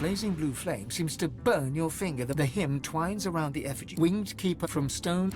blazing blue flame seems to burn your finger. The hymn twines around the effigy. Winged keeper from stone.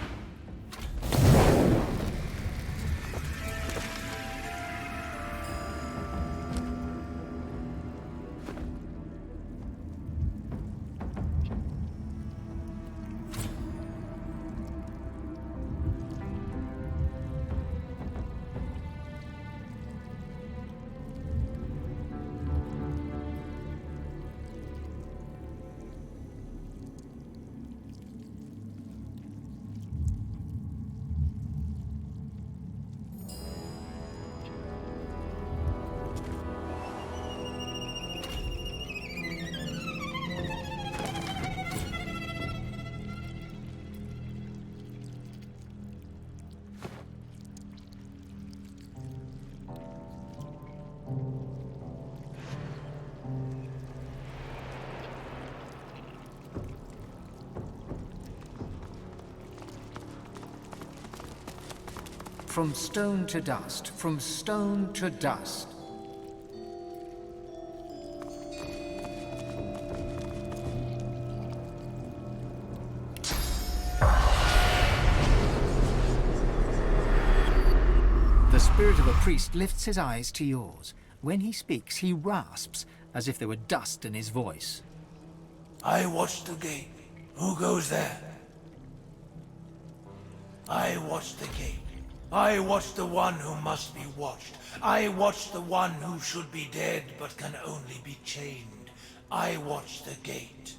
From stone to dust, from stone to dust. The spirit of a priest lifts his eyes to yours. When he speaks, he rasps, as if there were dust in his voice. I watch the gate. Who goes there? I watch the gate. I watch the one who must be watched. I watch the one who should be dead but can only be chained. I watch the gate.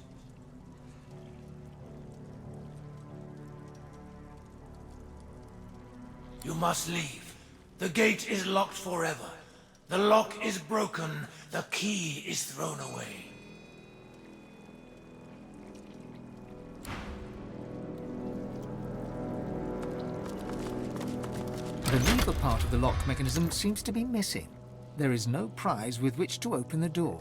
You must leave. The gate is locked forever. The lock is broken. The key is thrown away. The lever part of the lock mechanism seems to be missing. There is no prize with which to open the door.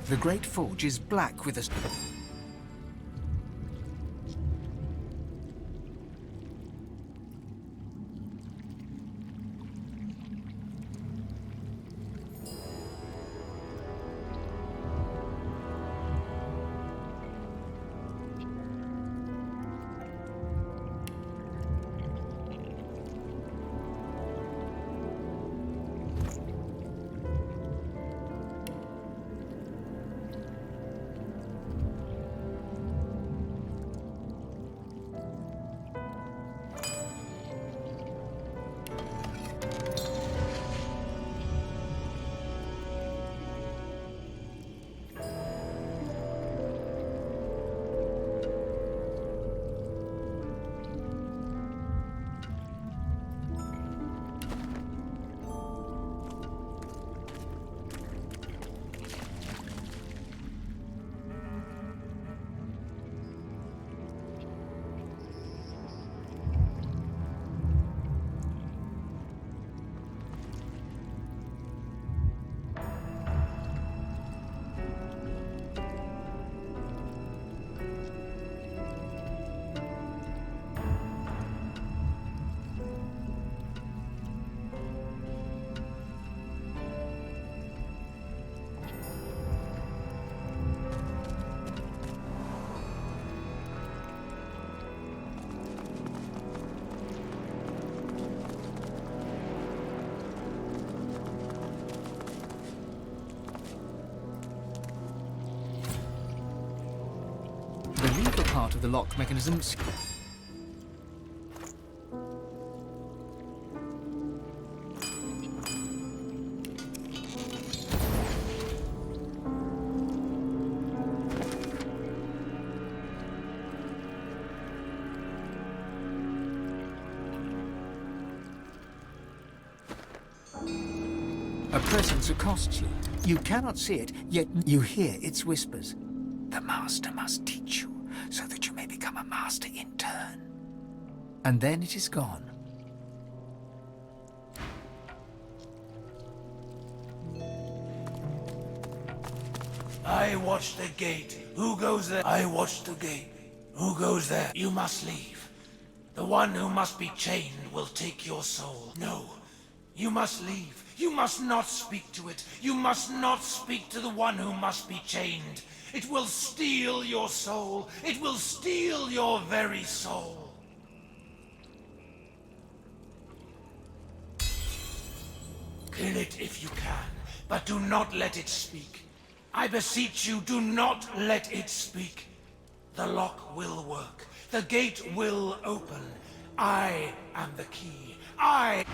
The Great Forge is black with a... part of the lock mechanisms. A presence accosts you. You cannot see it, yet you hear its whispers. The master must teach you, so that you may become a master in turn. And then it is gone. I watch the gate. Who goes there? I watch the gate. Who goes there? You must leave. The one who must be chained will take your soul. No, you must leave. You must not speak to it. You must not speak to the one who must be chained. It will steal your soul. It will steal your very soul. Kill it if you can, but do not let it speak. I beseech you, do not let it speak. The lock will work. The gate will open. I am the key. I...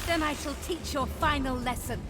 Then I shall teach your final lesson.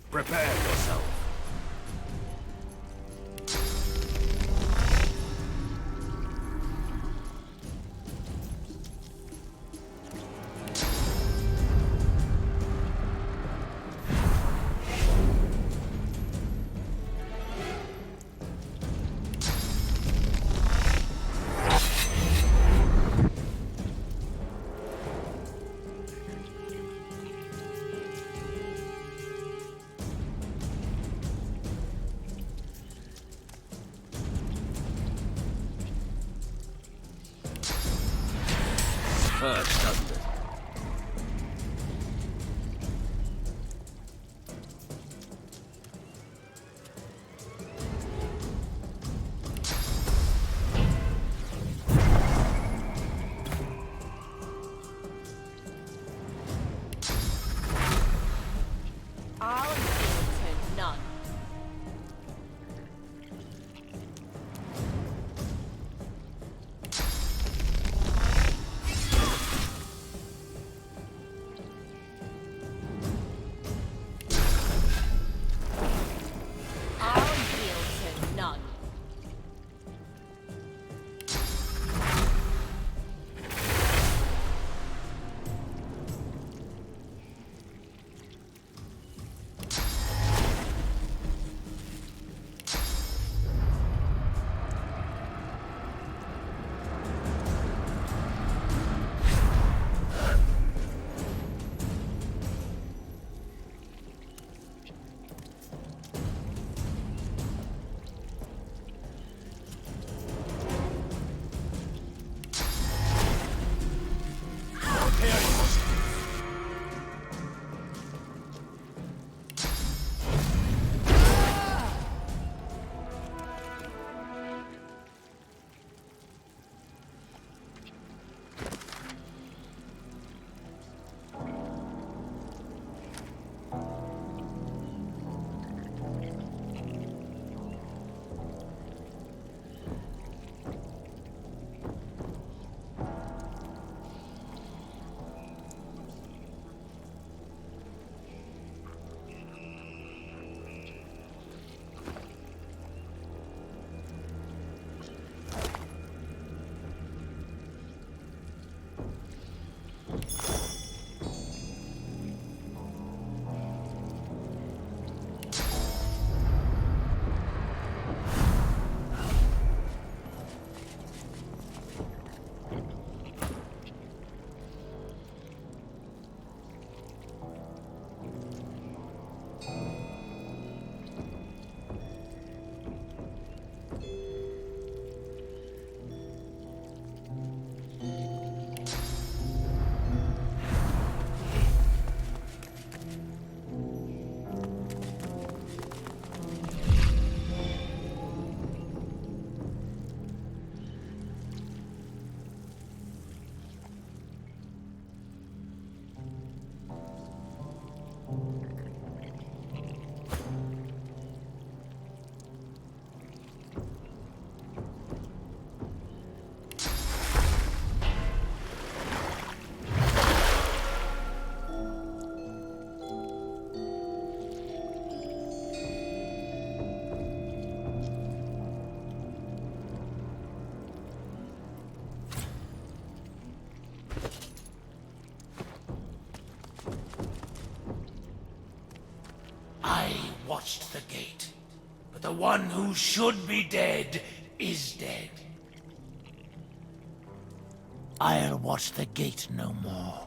Prepare yourself. Hurts, doesn't it? one who should be dead is dead. I'll watch the gate no more.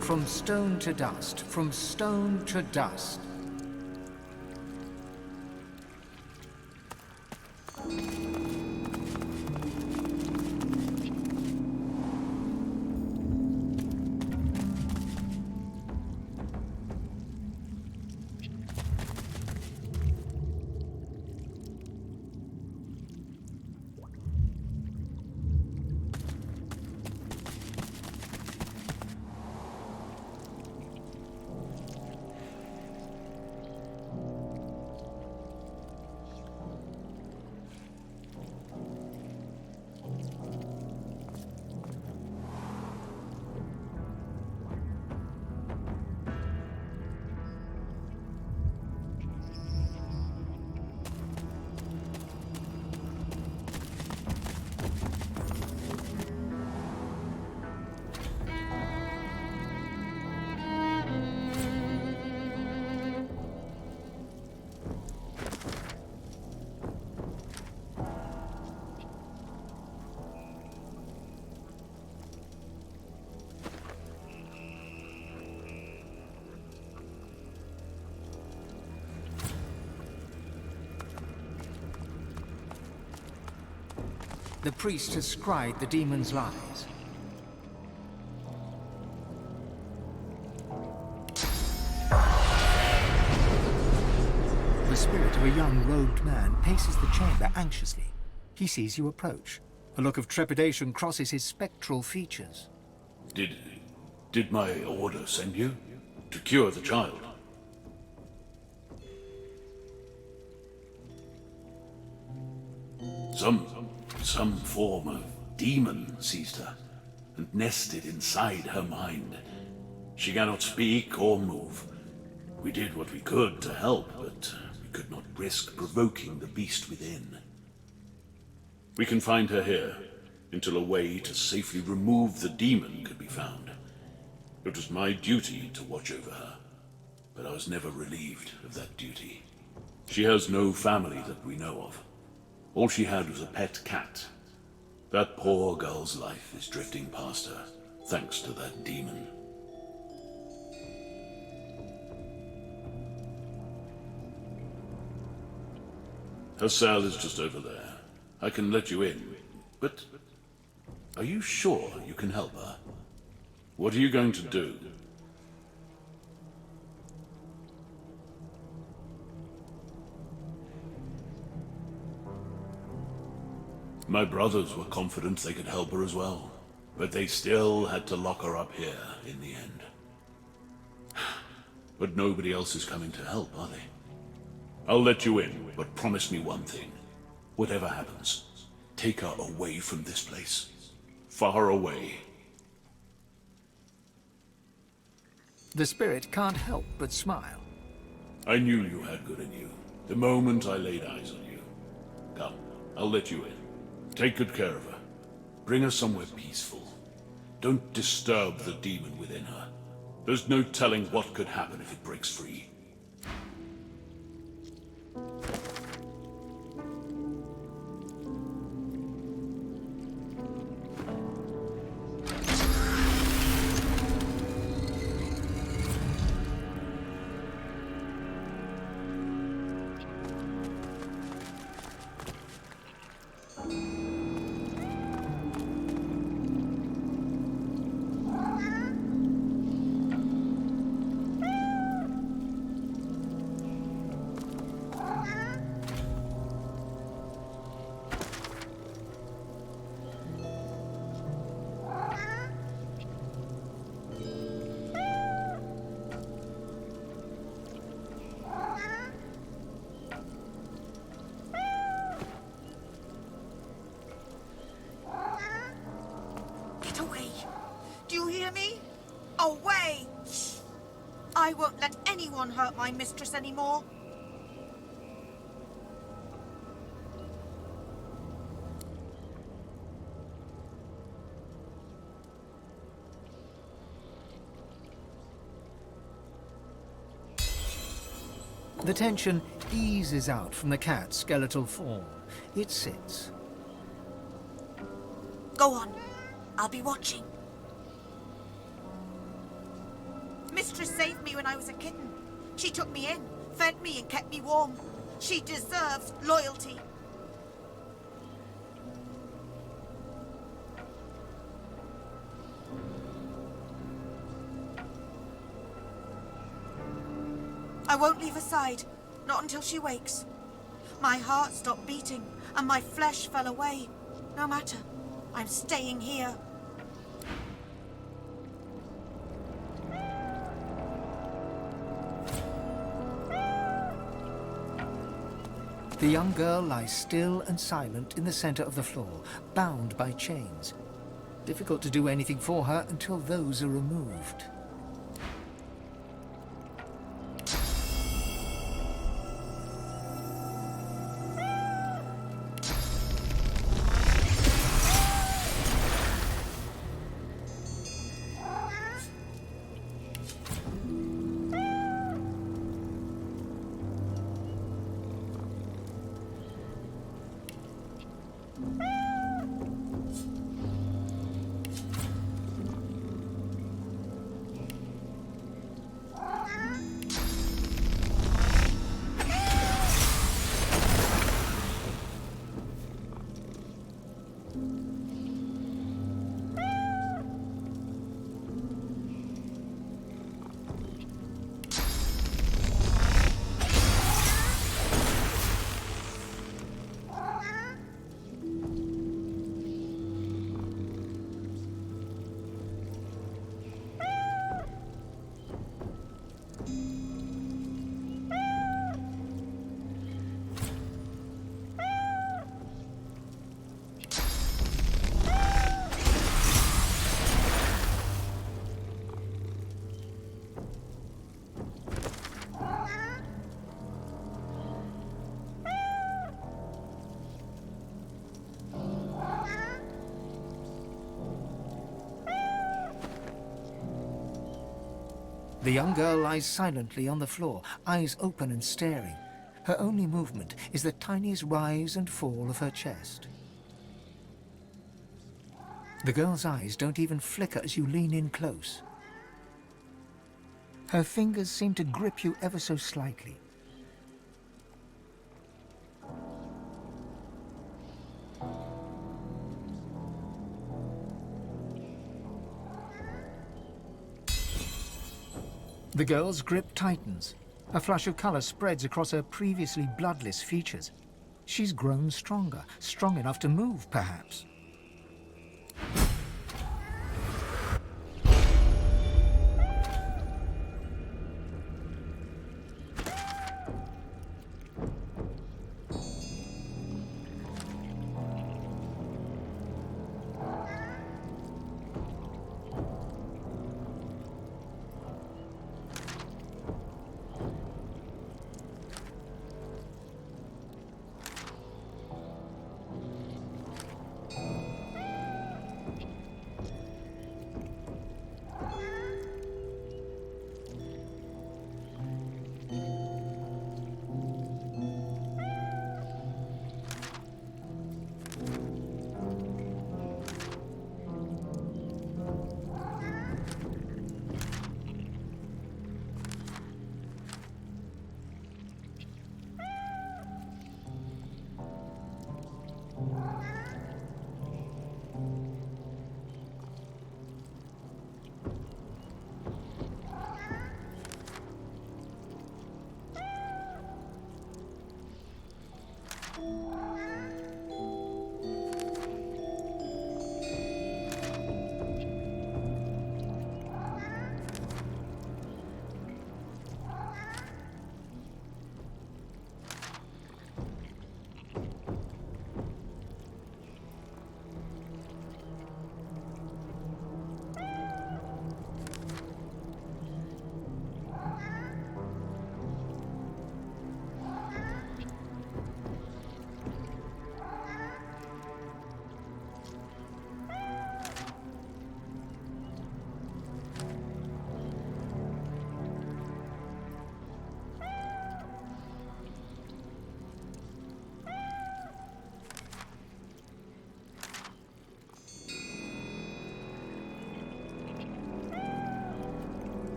From stone to dust, from stone to dust. The priest has scried the demon's lies. The spirit of a young robed man paces the chamber anxiously. He sees you approach. A look of trepidation crosses his spectral features. Did my order send you? To cure the child? Some form of demon seized her and nested inside her mind. She cannot speak or move. We did what we could to help, but we could not risk provoking the beast within. We can find her here until a way to safely remove the demon could be found. It was my duty to watch over her, but I was never relieved of that duty. She has no family that we know of. All she had was a pet cat. That poor girl's life is drifting past her, thanks to that demon. Her cell is just over there. I can let you in, but are you sure you can help her? What are you going to do? My brothers were confident they could help her as well, but they still had to lock her up here in the end. But nobody else is coming to help, are they? I'll let you in, but promise me one thing. Whatever happens, take her away from this place. Far away. The spirit can't help but smile. I knew you had good in you, the moment I laid eyes on you. Come, I'll let you in. Take good care of her. Bring her somewhere peaceful. Don't disturb the demon within her. There's no telling what could happen if it breaks free. I won't let anyone hurt my mistress anymore. The tension eases out from the cat's skeletal form. It sits. Go on. I'll be watching. Mistress saved me when I was a kitten. She took me in, fed me and kept me warm. She deserves loyalty. I won't leave her side, not until she wakes. My heart stopped beating and my flesh fell away. No matter, I'm staying here. The young girl lies still and silent in the center of the floor, bound by chains. Difficult to do anything for her until those are removed. The young girl lies silently on the floor, eyes open and staring. Her only movement is the tiniest rise and fall of her chest. The girl's eyes don't even flicker as you lean in close. Her fingers seem to grip you ever so slightly. The girl's grip tightens. A flush of color spreads across her previously bloodless features. She's grown stronger, strong enough to move, perhaps.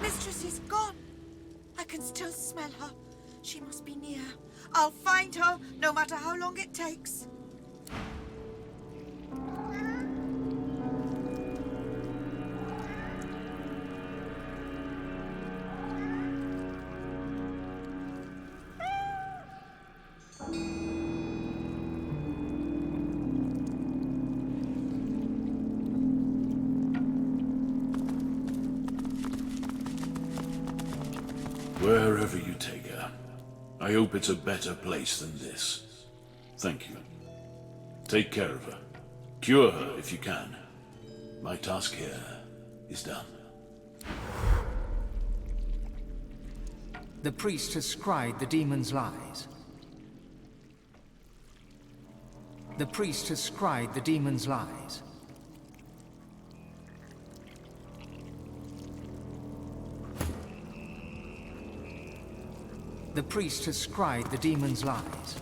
mistress is gone. I can still smell her. She must be near. I'll find her, no matter how long it takes. Wherever you take her, I hope it's a better place than this. Thank you. Take care of her. Cure her if you can. My task here is done. The priest has scried the demon's lies. The priest has scried the demon's lies. The priest has scried the demon's lies.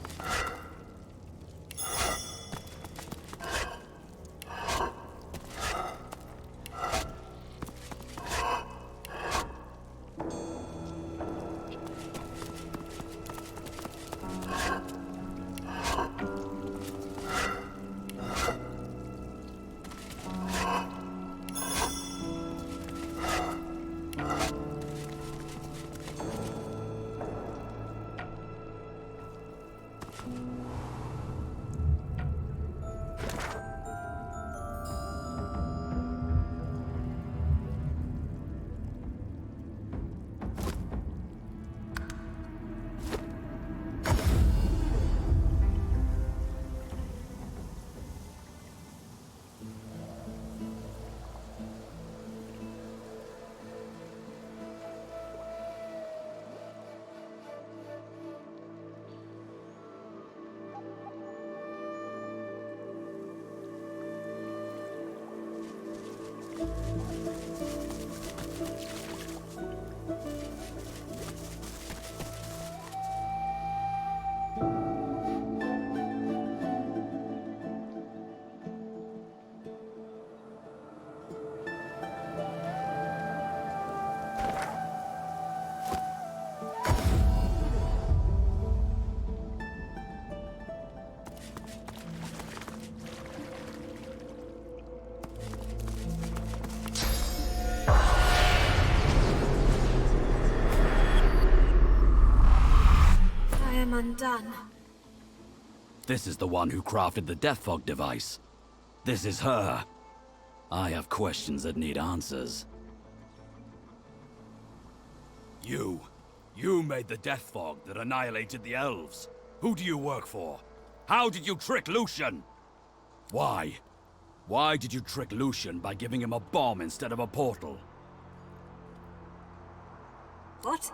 Undone. This is the one who crafted the Death Fog device. This is her. I have questions that need answers. You made the Death Fog that annihilated the elves. Who do you work for? How did you trick Lucian? Why? Why did you trick Lucian by giving him a bomb instead of a portal? What?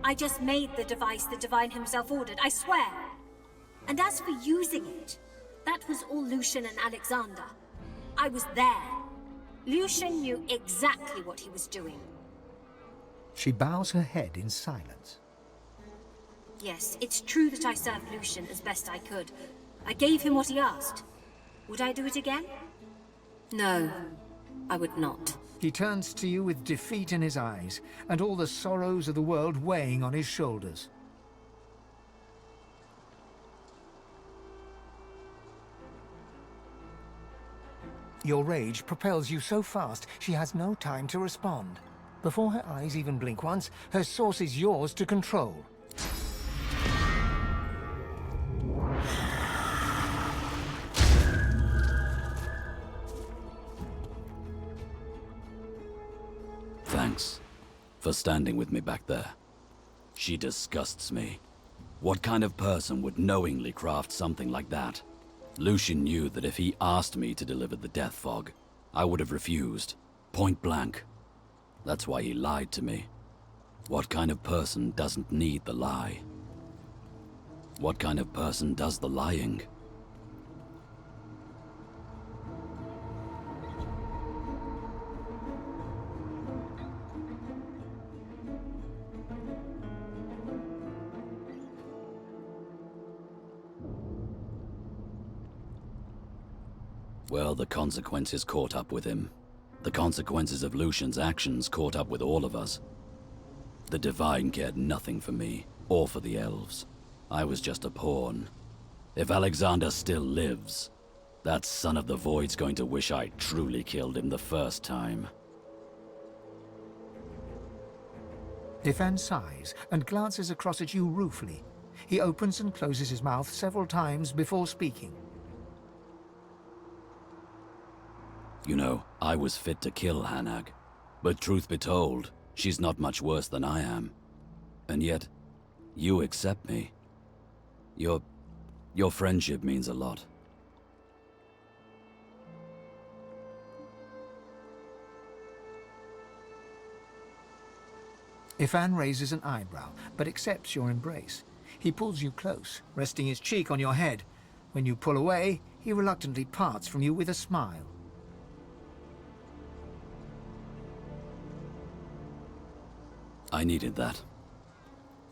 I just made the device the Divine himself ordered, I swear. And as for using it, that was all Lucian and Alexander. I was there. Lucian knew exactly what he was doing. She bows her head in silence. Yes, it's true that I served Lucian as best I could. I gave him what he asked. Would I do it again? No, I would not. He turns to you with defeat in his eyes, and all the sorrows of the world weighing on his shoulders. Your rage propels you so fast, she has no time to respond. Before her eyes even blink once, her source is yours to control. Thanks for standing with me back there. She disgusts me. What kind of person would knowingly craft something like that? Lucian knew that if he asked me to deliver the Death Fog, I would have refused, point blank. That's why he lied to me. What kind of person doesn't need the lie? What kind of person does the lying? Well, the consequences caught up with him. The consequences of Lucian's actions caught up with all of us. The Divine cared nothing for me, or for the elves. I was just a pawn. If Alexander still lives, that son of the Void's going to wish I truly killed him the first time. Ifan sighs and glances across at you ruefully. He opens and closes his mouth several times before speaking. You know, I was fit to kill Hanag. But truth be told, she's not much worse than I am. And yet, you accept me. Your friendship means a lot. Ifan raises an eyebrow, but accepts your embrace. He pulls you close, resting his cheek on your head. When you pull away, he reluctantly parts from you with a smile. I needed that.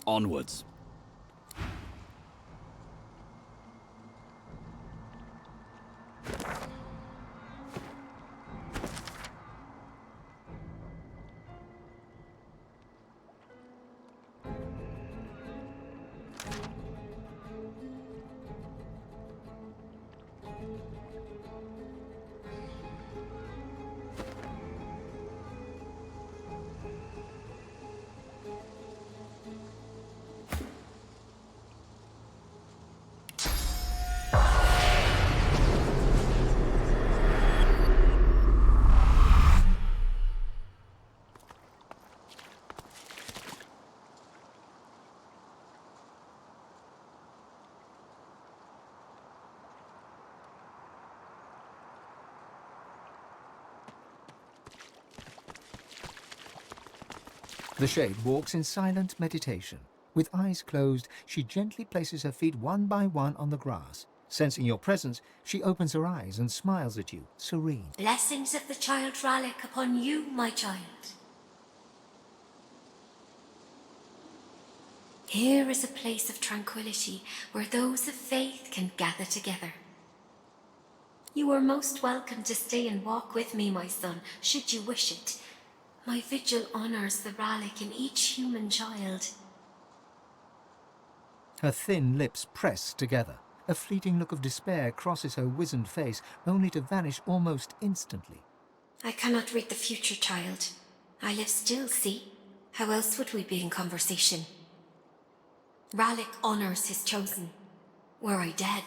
Onwards. The Shade walks in silent meditation. With eyes closed, she gently places her feet one by one on the grass. Sensing your presence, she opens her eyes and smiles at you, serene. Blessings of the child Rallick upon you, my child. Here is a place of tranquility where those of faith can gather together. You are most welcome to stay and walk with me, my son, should you wish it. My vigil honors the Rallick in each human child. Her thin lips press together. A fleeting look of despair crosses her wizened face, only to vanish almost instantly. I cannot read the future, child. I live still, see? How else would we be in conversation? Rallick honors his chosen. Were I dead,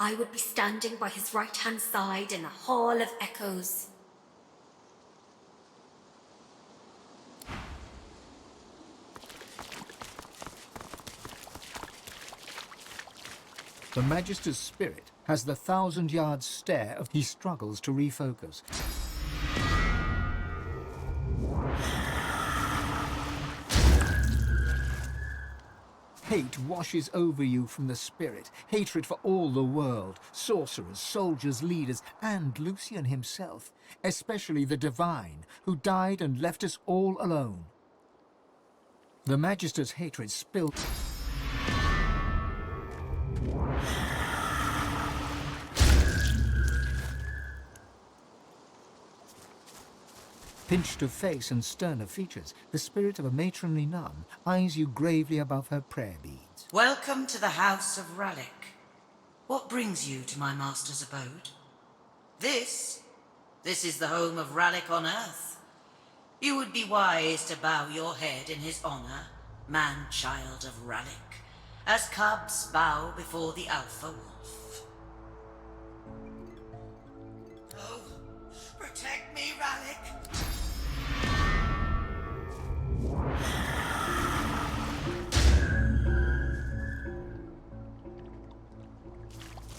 I would be standing by his right-hand side in the Hall of Echoes. The Magister's spirit has the 1,000-yard stare of he struggles to refocus. Hate washes over you from the spirit, hatred for all the world, sorcerers, soldiers, leaders, and Lucian himself, especially the Divine, who died and left us all alone. The Magister's hatred spilled. Pinched of face and stern of features, the spirit of a matronly nun eyes you gravely above her prayer beads. Welcome to the House of Rallick. What brings you to my master's abode? This is the home of Rallick on Earth. You would be wise to bow your head in his honor, man-child of Rallick, as cubs bow before the alpha wolf. Oh, protect me, Rallick!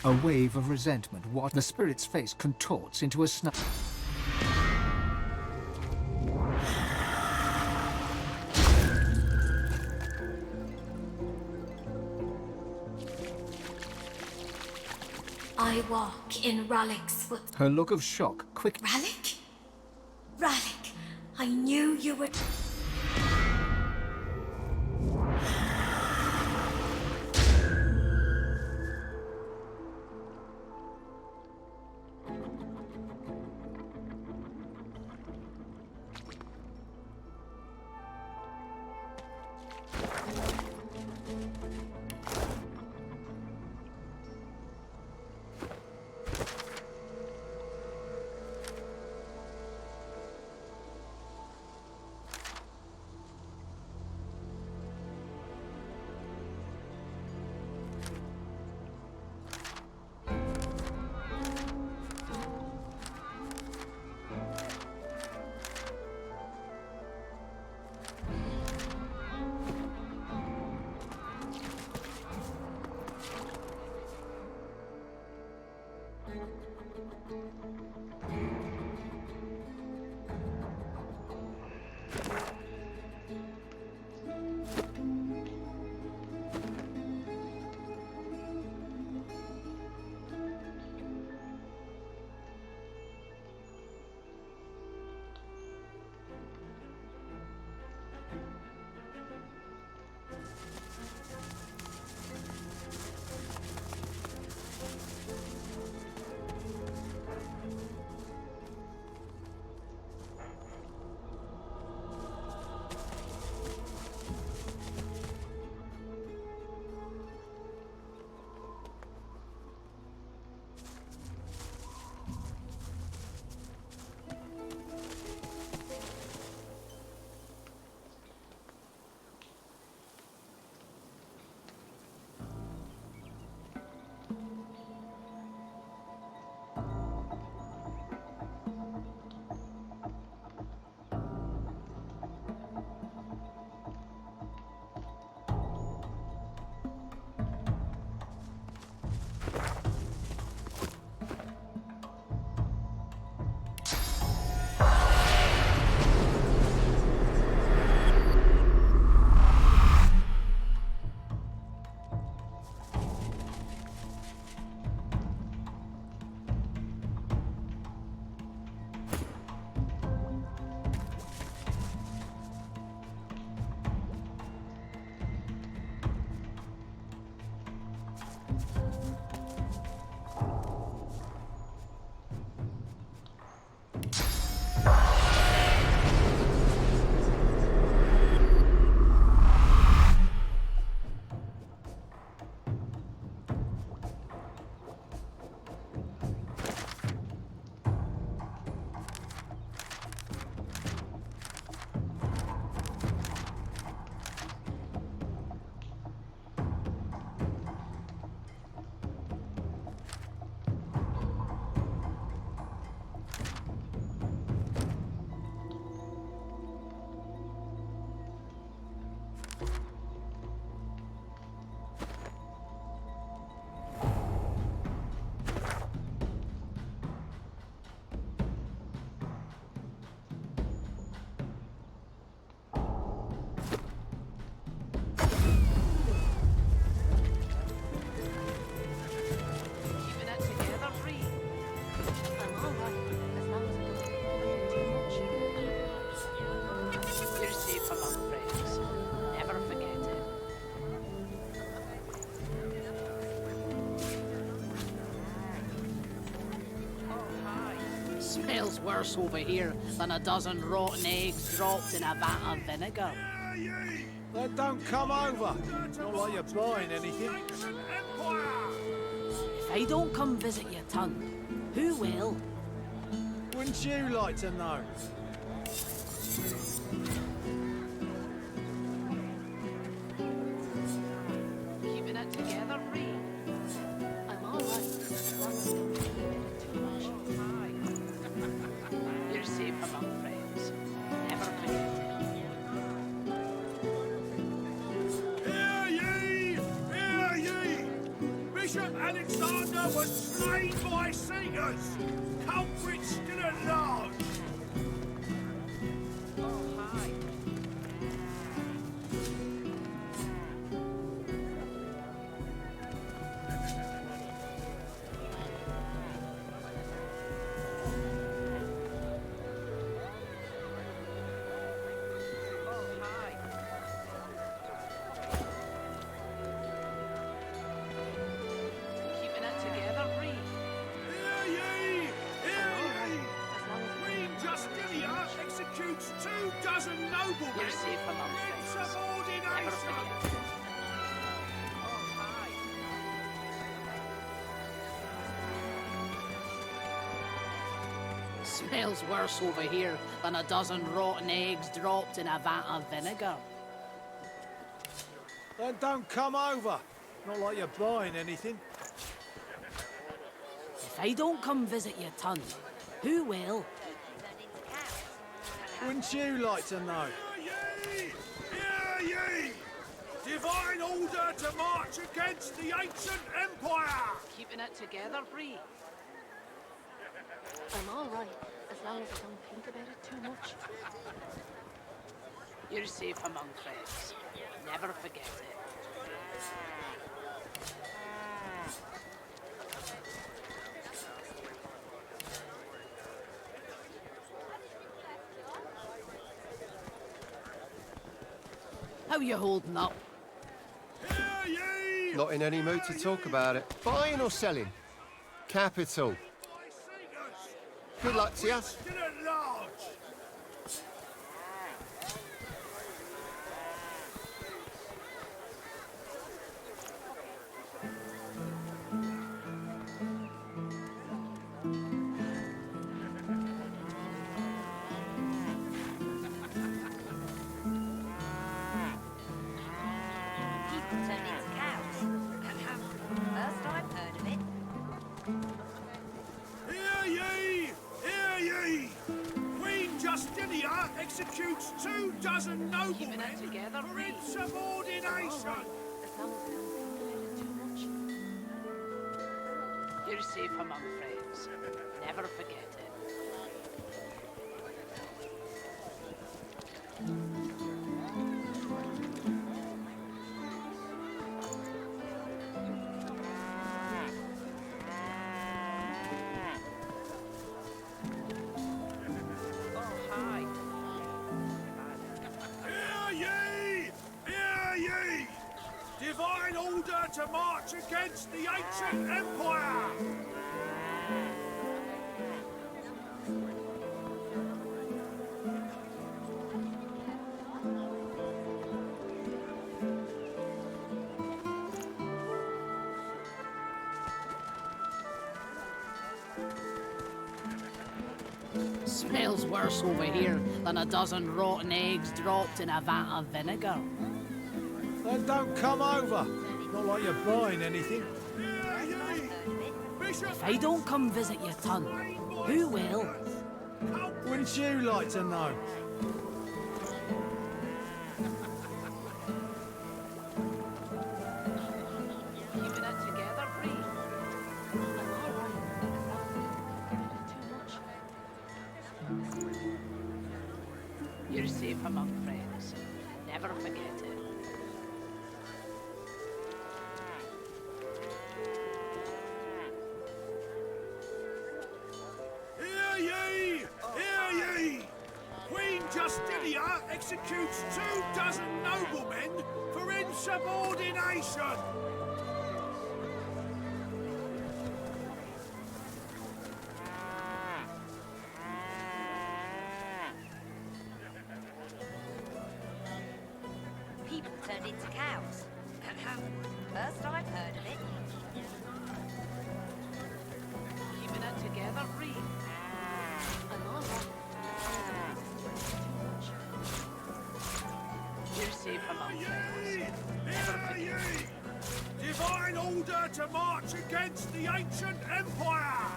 A wave of resentment, what the spirit's face contorts into a snarl. I walk in Rallick's foot. Her look of shock quick. Rallick? Rallick, I knew you would... worse over here than a dozen rotten eggs dropped in a vat of vinegar. Then don't come over. Not like you're buying anything. If I don't come visit your ton, who will? Wouldn't you like to know? Keeping it together, Ree. I'm all right. As long as I don't think too much. You're safe among friends. Never forget it. Hear ye! Hear ye! Bishop Alexander was slain by singers! Culprit still at large! Keeping it together, Ree. Hear ye! Hear ye! Queen Justinia executes 24 noblemen You're safe among for friends. Never insubordination! forget it. Smells worse over here than a dozen rotten eggs dropped in a vat of vinegar. Then don't come over. Not like you're buying anything. If I don't come visit your ton, who will? Wouldn't you like to know? Hear ye! Hear ye! Divine order to march against the ancient empire! Keeping it together, Bree. I'm all right, as long as I don't think about it too much. You're safe among friends. Never forget it. How you holding up? Hear ye! Not in any mood to talk about it. Buying or selling? Capital. Good luck to you. Still at large! People turn into cows. First I've heard of it. Hear ye! Hear ye! Queen Justinia executes 24 noblemen it together, for Bree. insubordination! As long as I don't think about it too much. You're safe among friends. Never forget it. Hear ye! Hear ye! Divine order to march against the ancient empire! Smells worse over here than a dozen rotten eggs dropped in a vat of vinegar. Then don't come over. Not like you're buying anything. Hear ye! Bishop If I don't come visit your ton, who will? Wouldn't you like to know? Keeping it together, Bree. I'm all right, as long as I don't think about it too much. You're safe among friends. Never forget it. Hear ye! Hear ye! Queen Justinia executes 24 noblemen for insubordination! people turned into cows. First I've heard of it. Keeping it together, Reed. I'm all right. You're safe among friends. Never forget. Divine order to march against the ancient empire!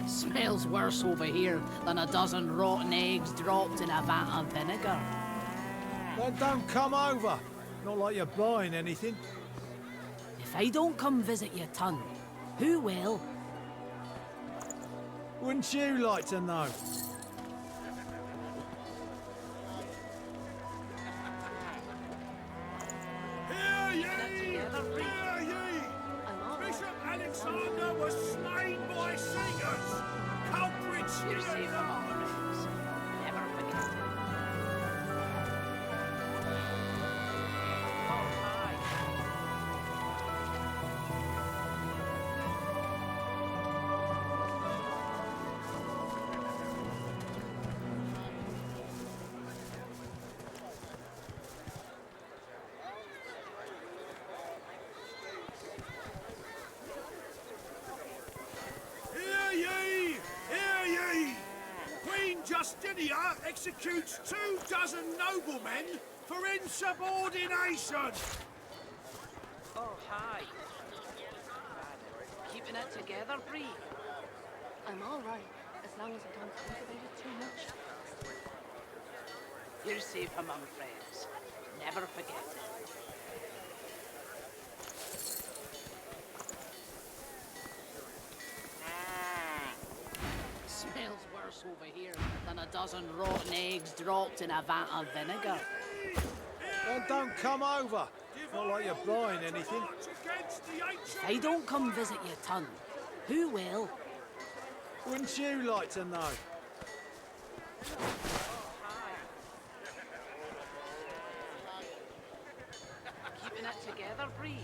Smells worse over here than a dozen rotten eggs dropped in a vat of vinegar. Then don't come over. Not like you're buying anything. If I don't come visit your ton, who will? Wouldn't you like to know? Hear ye! Hear ye! Bishop Alexander was slain by singers! Culprits You're still safe among friends. Never forget it. Hear ye! Hear ye! Queen Justinia executes 24 noblemen for insubordination! Oh, hi. Keeping it together, Bree. I'm all right, as long as I don't think about it too much. You're safe among friends. Never forget it. Smells worse over here than a dozen rotten eggs dropped in a vat of vinegar. Then don't come over. Not like you're buying anything. If I don't come visit your ton, who will? Wouldn't you like to know? Keeping it together, Bree.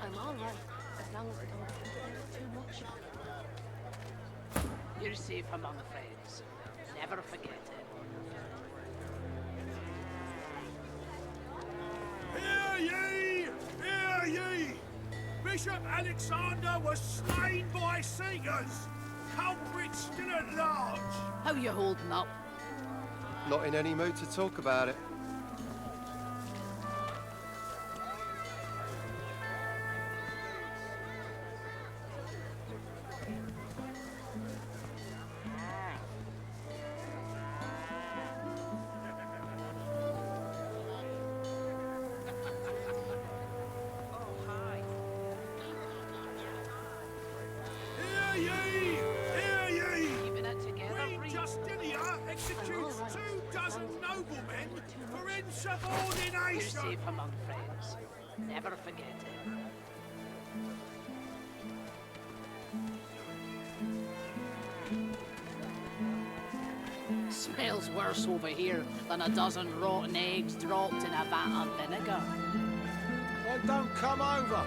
I'm all right, as long as I don't think about it too much. You're safe among friends. Never forget it. Hear ye! Hear ye! Bishop Alexander was slain by singers! Culprits still at large! How you holding up? Not in any mood to talk about it. Hear ye! Hear ye! Keeping it together, Queen Bree. Justinia executes 24 noblemen for You're insubordination! safe among friends. Never forget it. Smells worse over here than a dozen rotten eggs dropped in a vat of vinegar. Then don't come over.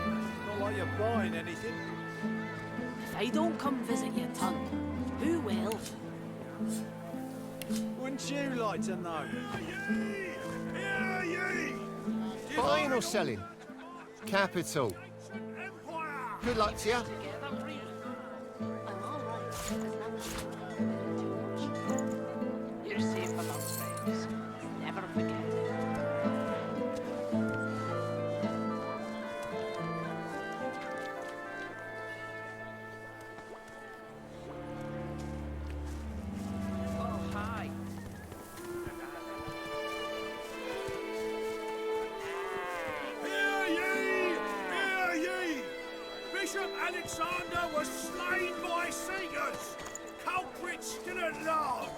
Not like you're buying anything. If I don't come visit your ton, who will? Wouldn't you like to know? Hear ye! Buying or selling? Capital. Empire! Good luck to you. Together, Bree. I'm all right, as long as I don't think about it too much. You're safe among friends. Never forget it. Oh, hi. Hear ye! Hear ye! Bishop Alexander was slain by singers! Culprits still at large!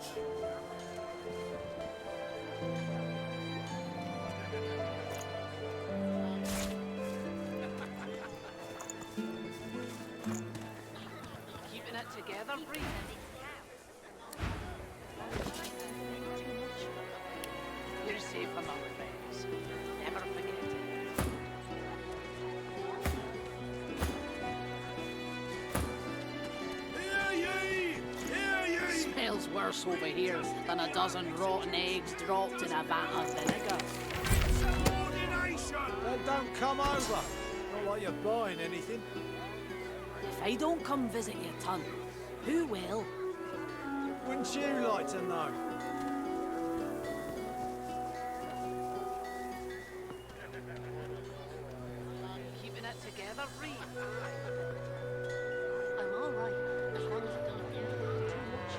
Keeping it together, Bree. You're safe among friends. Never forget it. Hear ye! Hear ye! Smells worse over here than a dozen rotten eggs dropped in a vat of vinegar. Then don't come over. Not like you're buying anything. If I don't come visit you, Ton, who will? Wouldn't you like to know? Keeping it together, Reed. I'm all right, as long as I don't get too much.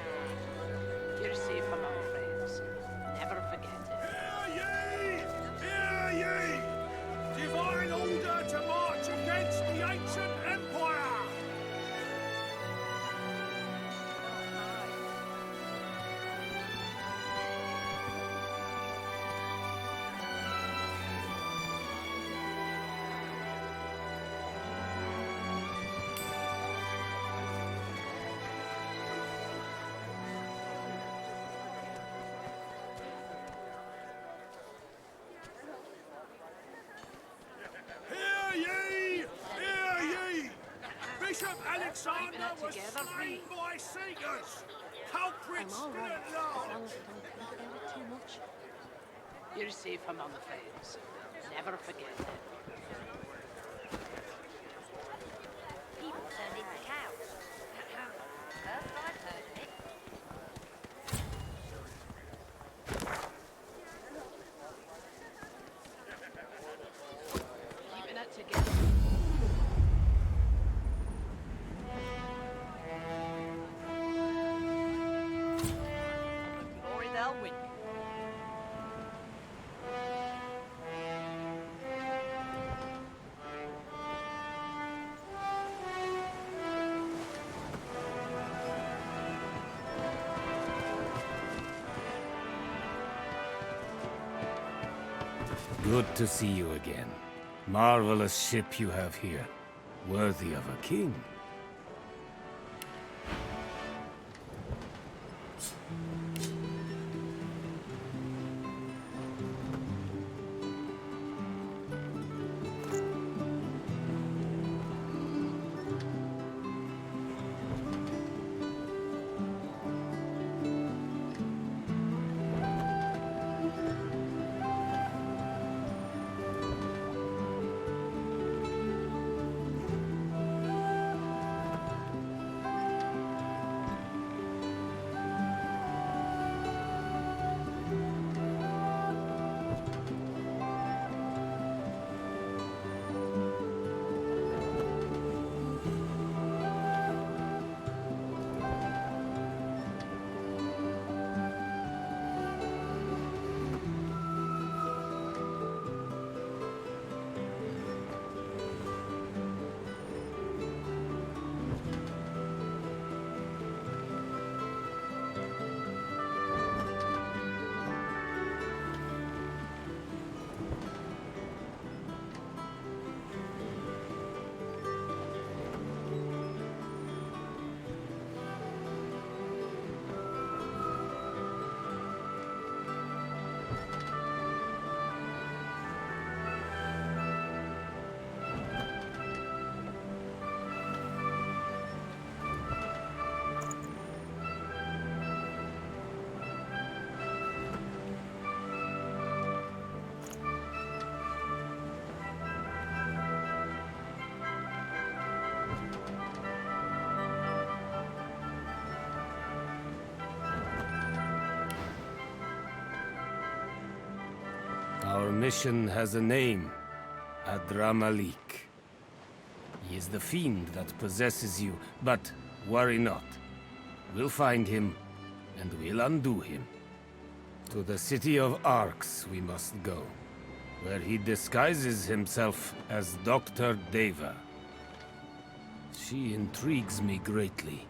You're safe from our friends. Never forget it. Hear ye! Hear ye! Divine order to march against the ancient empire! Hear ye! Hear ye! Bishop Alexander was together, slain Reed. by Seekers! I'm Culprits all right, didn't as know! long as I don't think about it too much. You're safe among friends. Never forget it. People turned into cows. First I've heard of it. Keeping it together. Glory they'll win. Good to see you again. Marvelous ship you have here. Worthy of a king. Our mission has a name. Adramalik. He is the fiend that possesses you, but worry not. We'll find him, and we'll undo him. To the city of Arx we must go, where he disguises himself as Dr. Deva. She intrigues me greatly.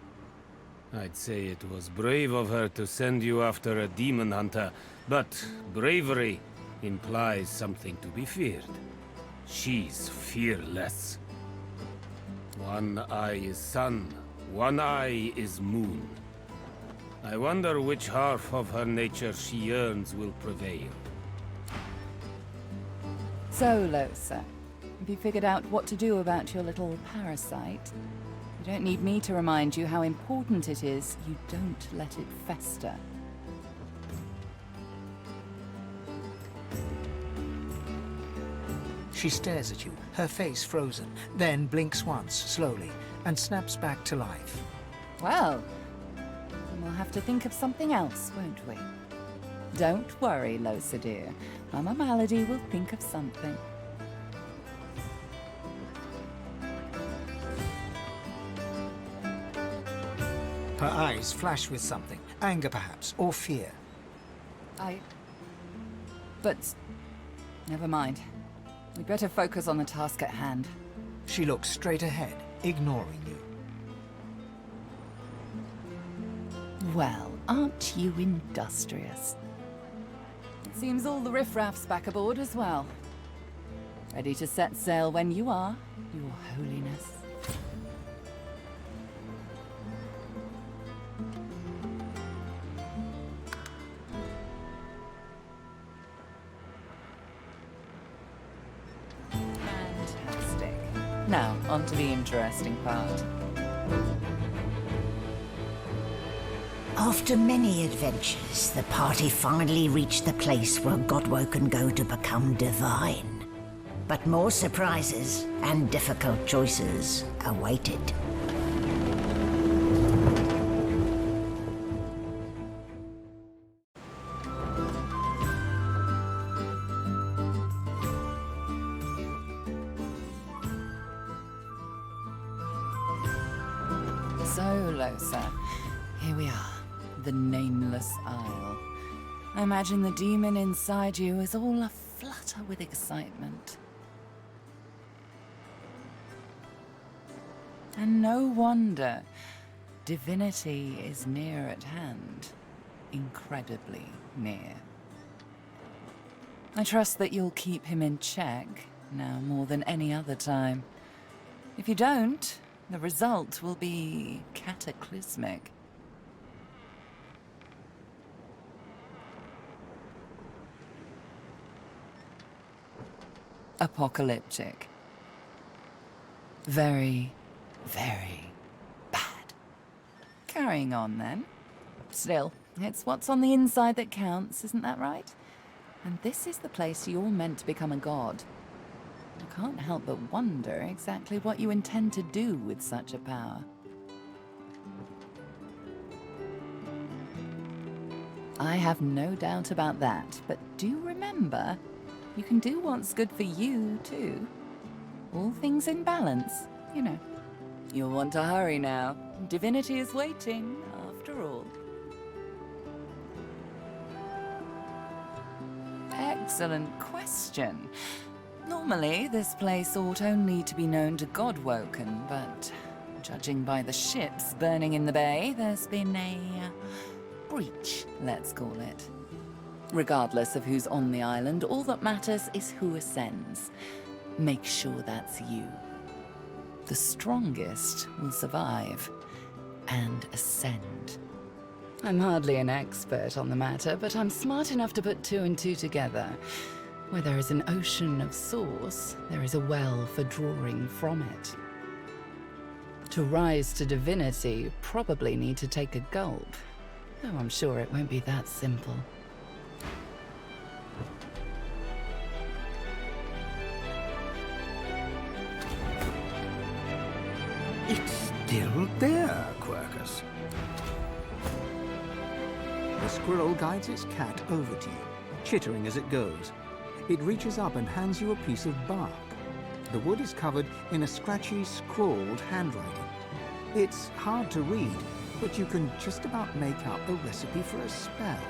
I'd say it was brave of her to send you after a demon hunter, but bravery implies something to be feared. She's fearless. One eye is sun, one eye is moon. I wonder which half of her nature she yearns will prevail. So, Losa, have you figured out what to do about your little parasite? You don't need me to remind you how important it is you don't let it fester. She stares at you, her face frozen, then blinks once, slowly, and snaps back to life. Well, then we'll have to think of something else, won't we? Don't worry, Losa dear. Mama Malady will think of something. Her eyes flash with something, anger perhaps, or fear. But never mind. We'd better focus on the task at hand. She looks straight ahead, ignoring you. Well, aren't you industrious? It seems all the riffraff's back aboard as well. Ready to set sail when you are, Your Holiness. Fantastic. Now, on to the interesting part. After many adventures, the party finally reached the place where Godwo can go to become divine. But more surprises and difficult choices awaited. So, Losa, here we are. The Nameless Isle. I imagine the demon inside you is all aflutter with excitement. And no wonder. Divinity is near at hand. Incredibly near. I trust that you'll keep him in check, now more than any other time. If you don't, the result will be cataclysmic. Apocalyptic. Very, very bad. Carrying on then. Still, it's what's on the inside that counts, isn't that right? And this is the place you're meant to become a god. I can't help but wonder exactly what you intend to do with such a power. I have no doubt about that, but do remember, you can do what's good for you, too. All things in balance, you know. You'll want to hurry now. Divinity is waiting, after all. Excellent question. Normally, this place ought only to be known to Godwoken, but judging by the ships burning in the bay, there's been a breach, let's call it. Regardless of who's on the island, all that matters is who ascends. Make sure that's you. The strongest will survive and ascend. I'm hardly an expert on the matter, but I'm smart enough to put two and two together. Where there is an ocean of source, there is a well for drawing from it. To rise to divinity, you probably need to take a gulp, though I'm sure it won't be that simple. It's still there, Quercus. The squirrel guides its cat over to you, chittering as it goes. It reaches up and hands you a piece of bark. The wood is covered in a scratchy, scrawled handwriting. It's hard to read, but you can just about make out a recipe for a spell.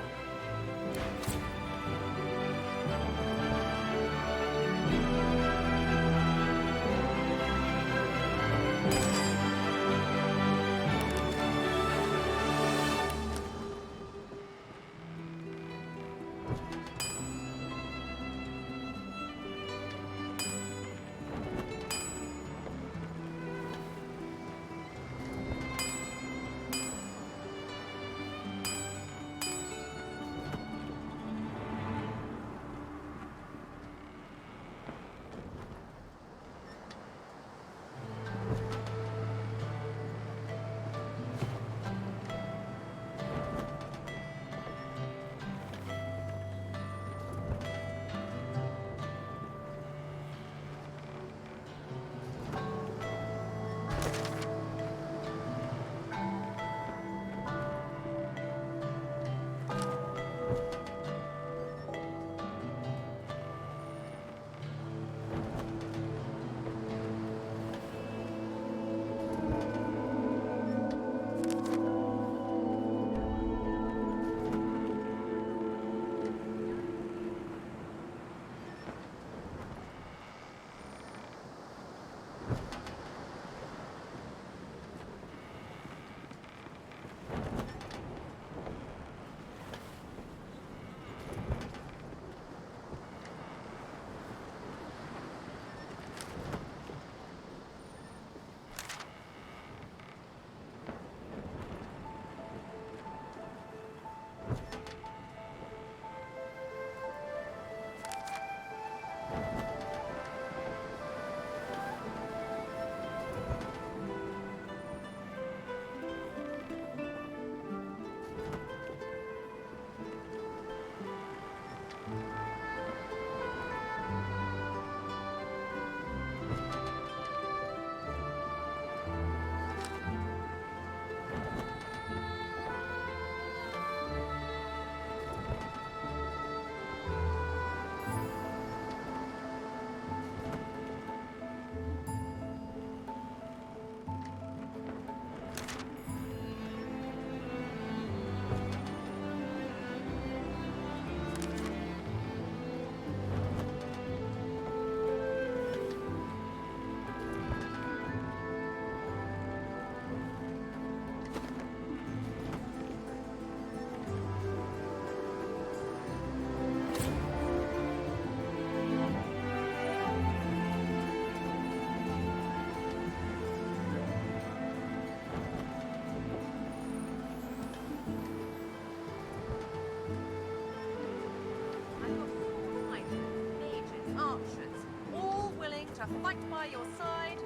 fight by your side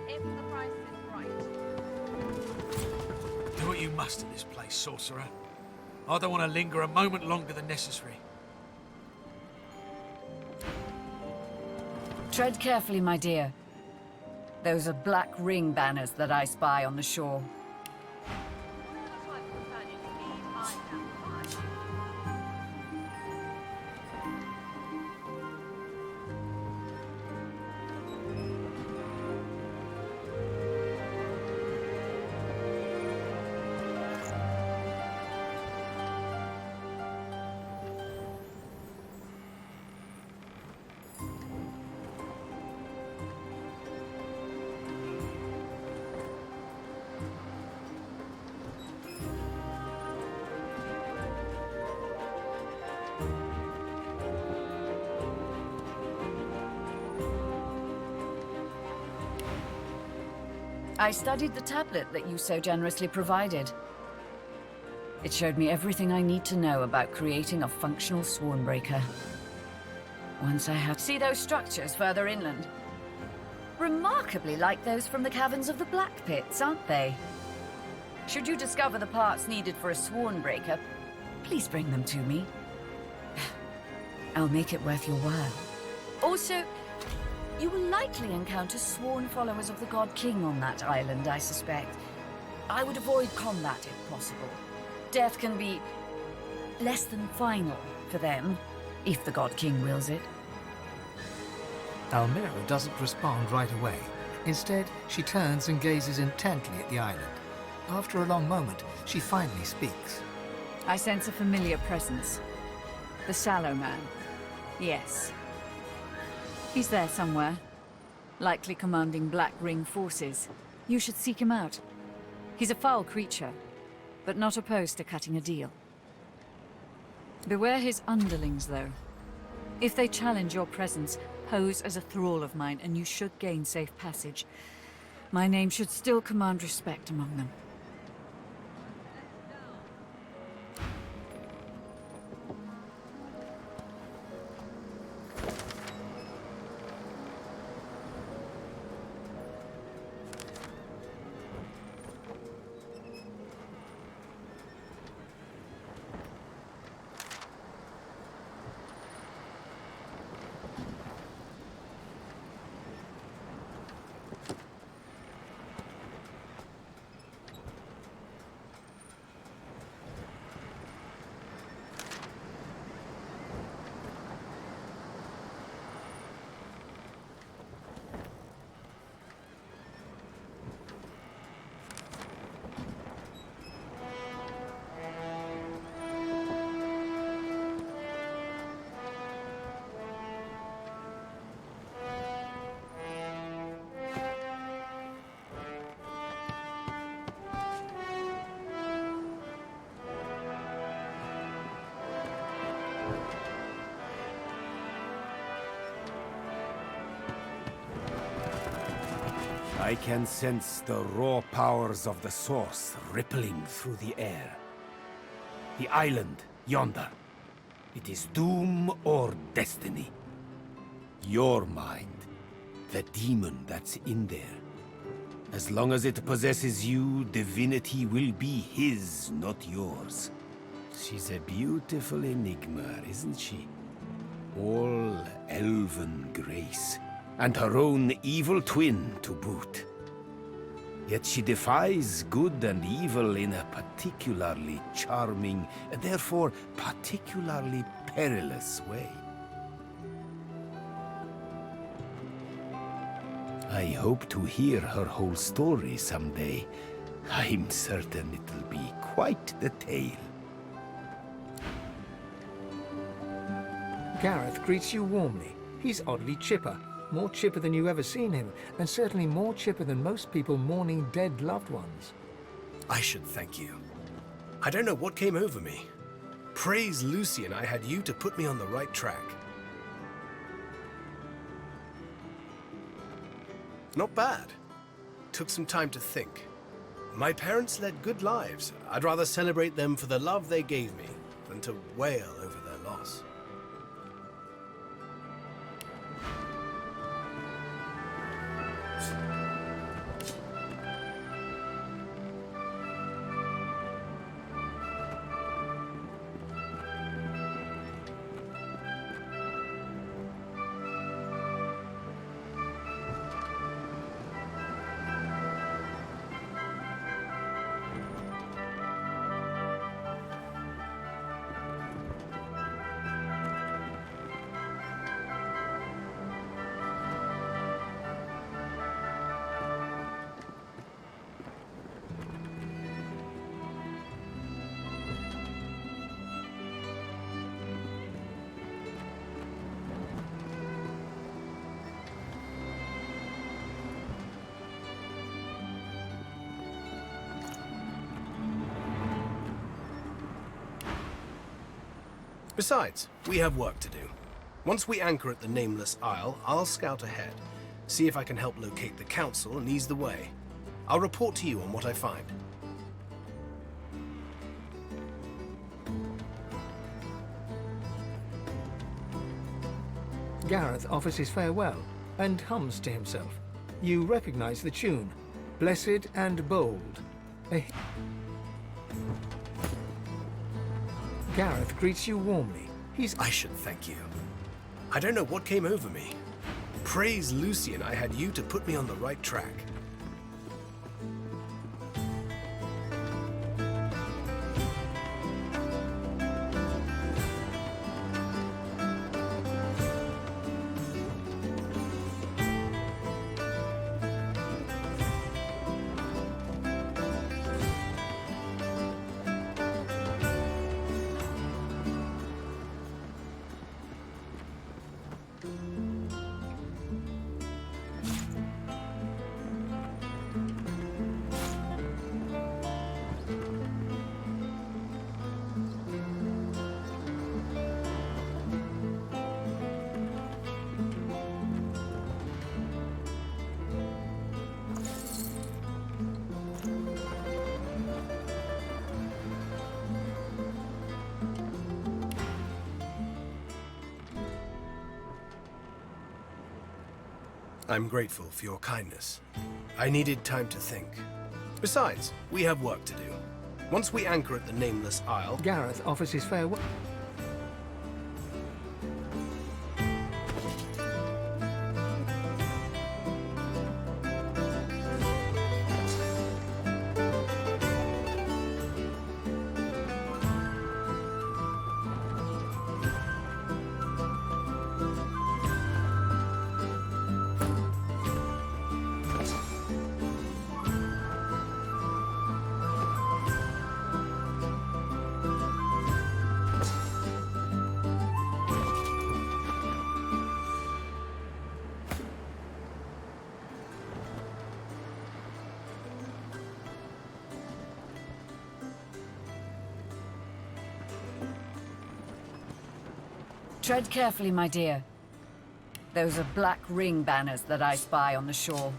if the price is right. Do what you must in this place, sorcerer. I don't want to linger a moment longer than necessary. Tread carefully, my dear. Those are black ring banners that I spy on the shore. I studied the tablet that you so generously provided. It showed me everything I need to know about creating a functional Swornbreaker. Once I had... See those structures further inland? Remarkably like those from the caverns of the Black Pits, aren't they? Should you discover the parts needed for a Swornbreaker, please bring them to me. I'll make it worth your while. Also, you will likely encounter sworn followers of the God King on that island, I suspect. I would avoid combat if possible. Death can be less than final for them, if the God King wills it. Almira doesn't respond right away. Instead, she turns and gazes intently at the island. After a long moment, she finally speaks. I sense a familiar presence. The Sallow Man. Yes. He's there somewhere. Likely commanding Black Ring forces. You should seek him out. He's a foul creature, but not opposed to cutting a deal. Beware his underlings, though. If they challenge your presence, pose as a thrall of mine, and you should gain safe passage. My name should still command respect among them. I can sense the raw powers of the source rippling through the air. The island, yonder. It is doom or destiny. Your mind, the demon that's in there. As long as it possesses you, divinity will be his, not yours. She's a beautiful enigma, isn't she? All elven grace. And her own evil twin to boot. Yet she defies good and evil in a particularly charming, therefore particularly perilous way. I hope to hear her whole story someday. I'm certain it'll be quite the tale. Gareth greets you warmly. He's oddly chipper. More chipper than you've ever seen him, and certainly more chipper than most people mourning dead loved ones. I should thank you. I don't know what came over me. Praise Lucian, I had you to put me on the right track. Not bad. Took some time to think. My parents led good lives. I'd rather celebrate them for the love they gave me than to wail over their loss. Besides, we have work to do. Once we anchor at the Nameless Isle, I'll scout ahead, see if I can help locate the Council and ease the way. I'll report to you on what I find. Gareth offers his farewell and hums to himself. You recognize the tune, Blessed and Bold. Gareth greets you warmly. I should thank you. I don't know what came over me. Praise Lucian, I had you to put me on the right track. I'm grateful for your kindness. I needed time to think. Besides, we have work to do. Once we anchor at the Nameless Isle... Gareth offers his farewell. Tread carefully, my dear. Those are black ring banners that I spy on the shore.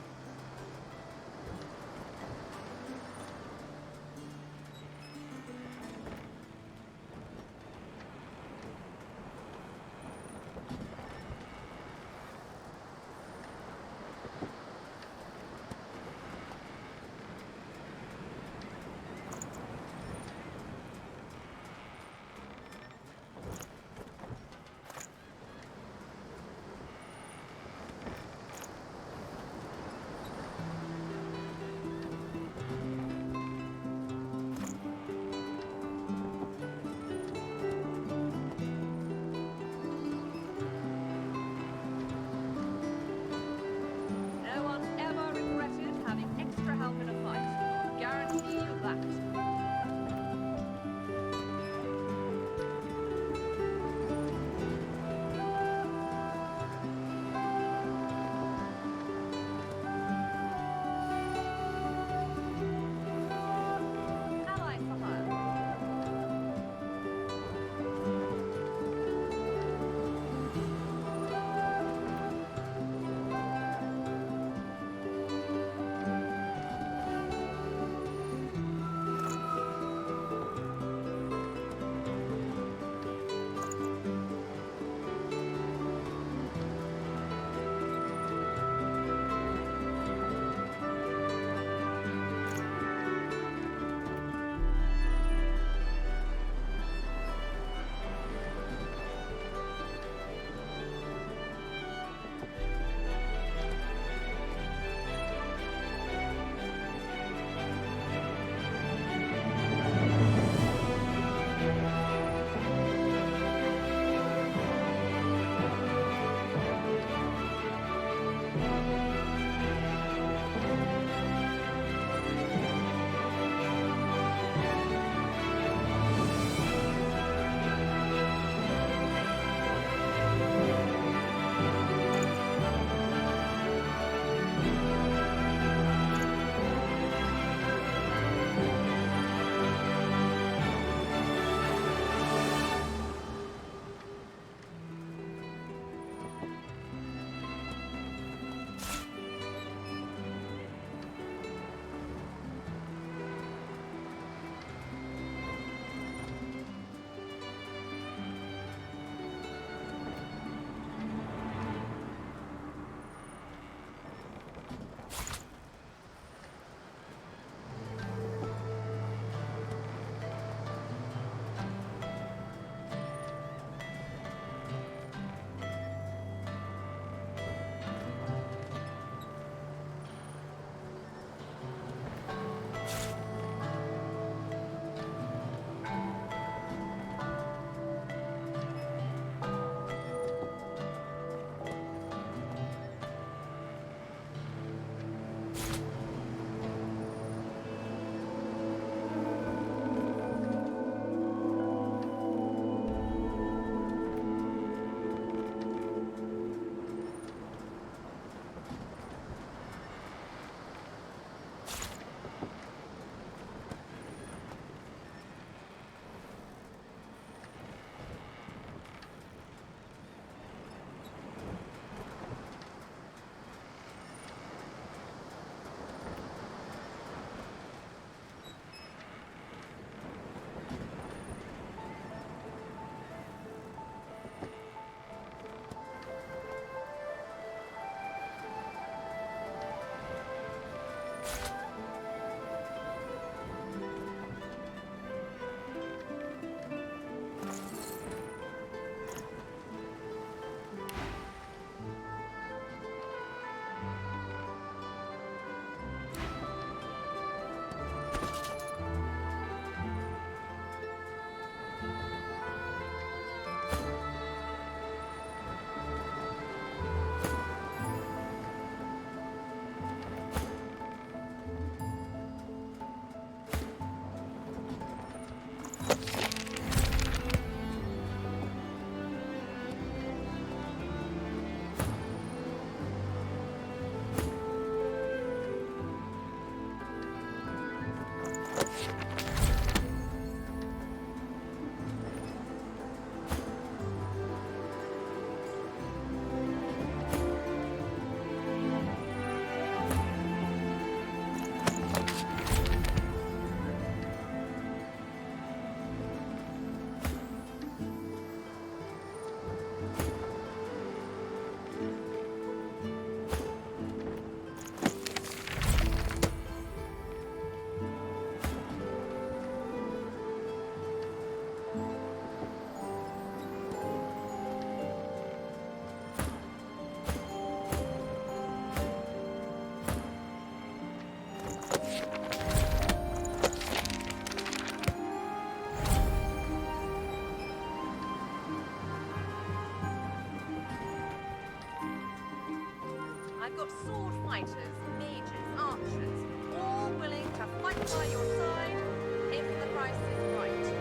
I've got sword fighters, mages, archers, all willing to fight by your side if the price is right.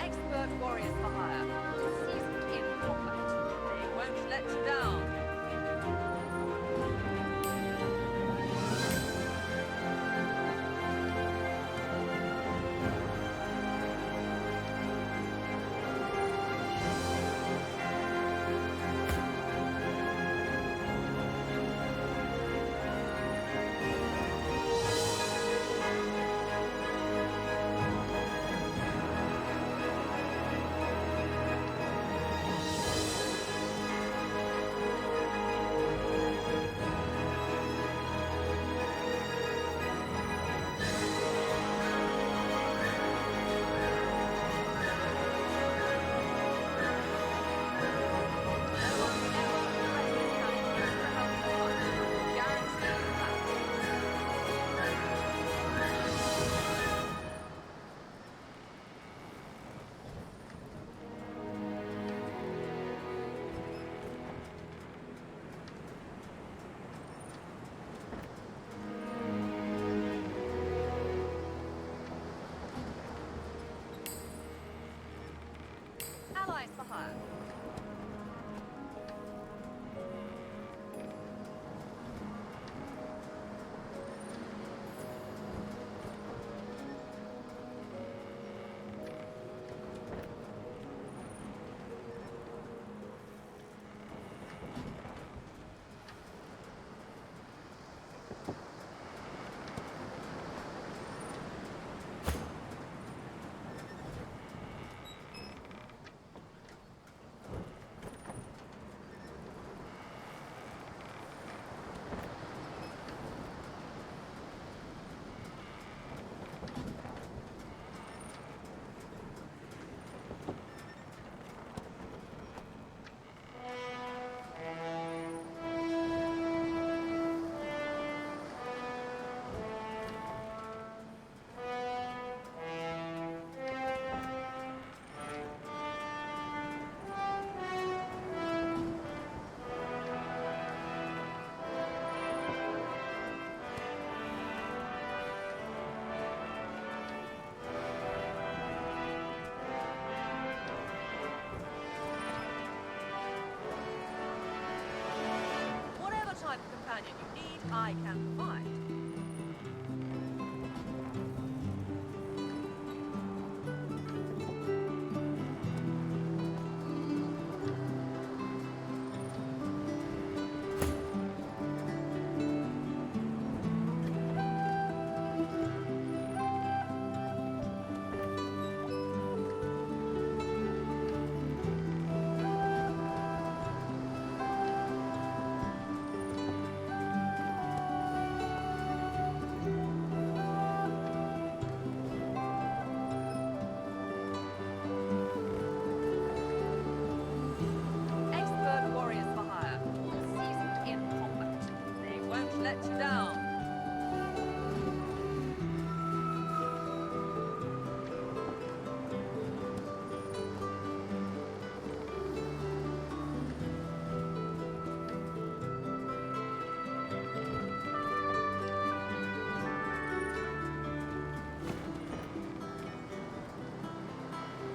Expert warriors for hire, seasoned in combat. They won't let you down. Allies for hire. Whatever type of companion you need, I can provide. Expert warriors for hire, all seasoned in combat. They won't let you down.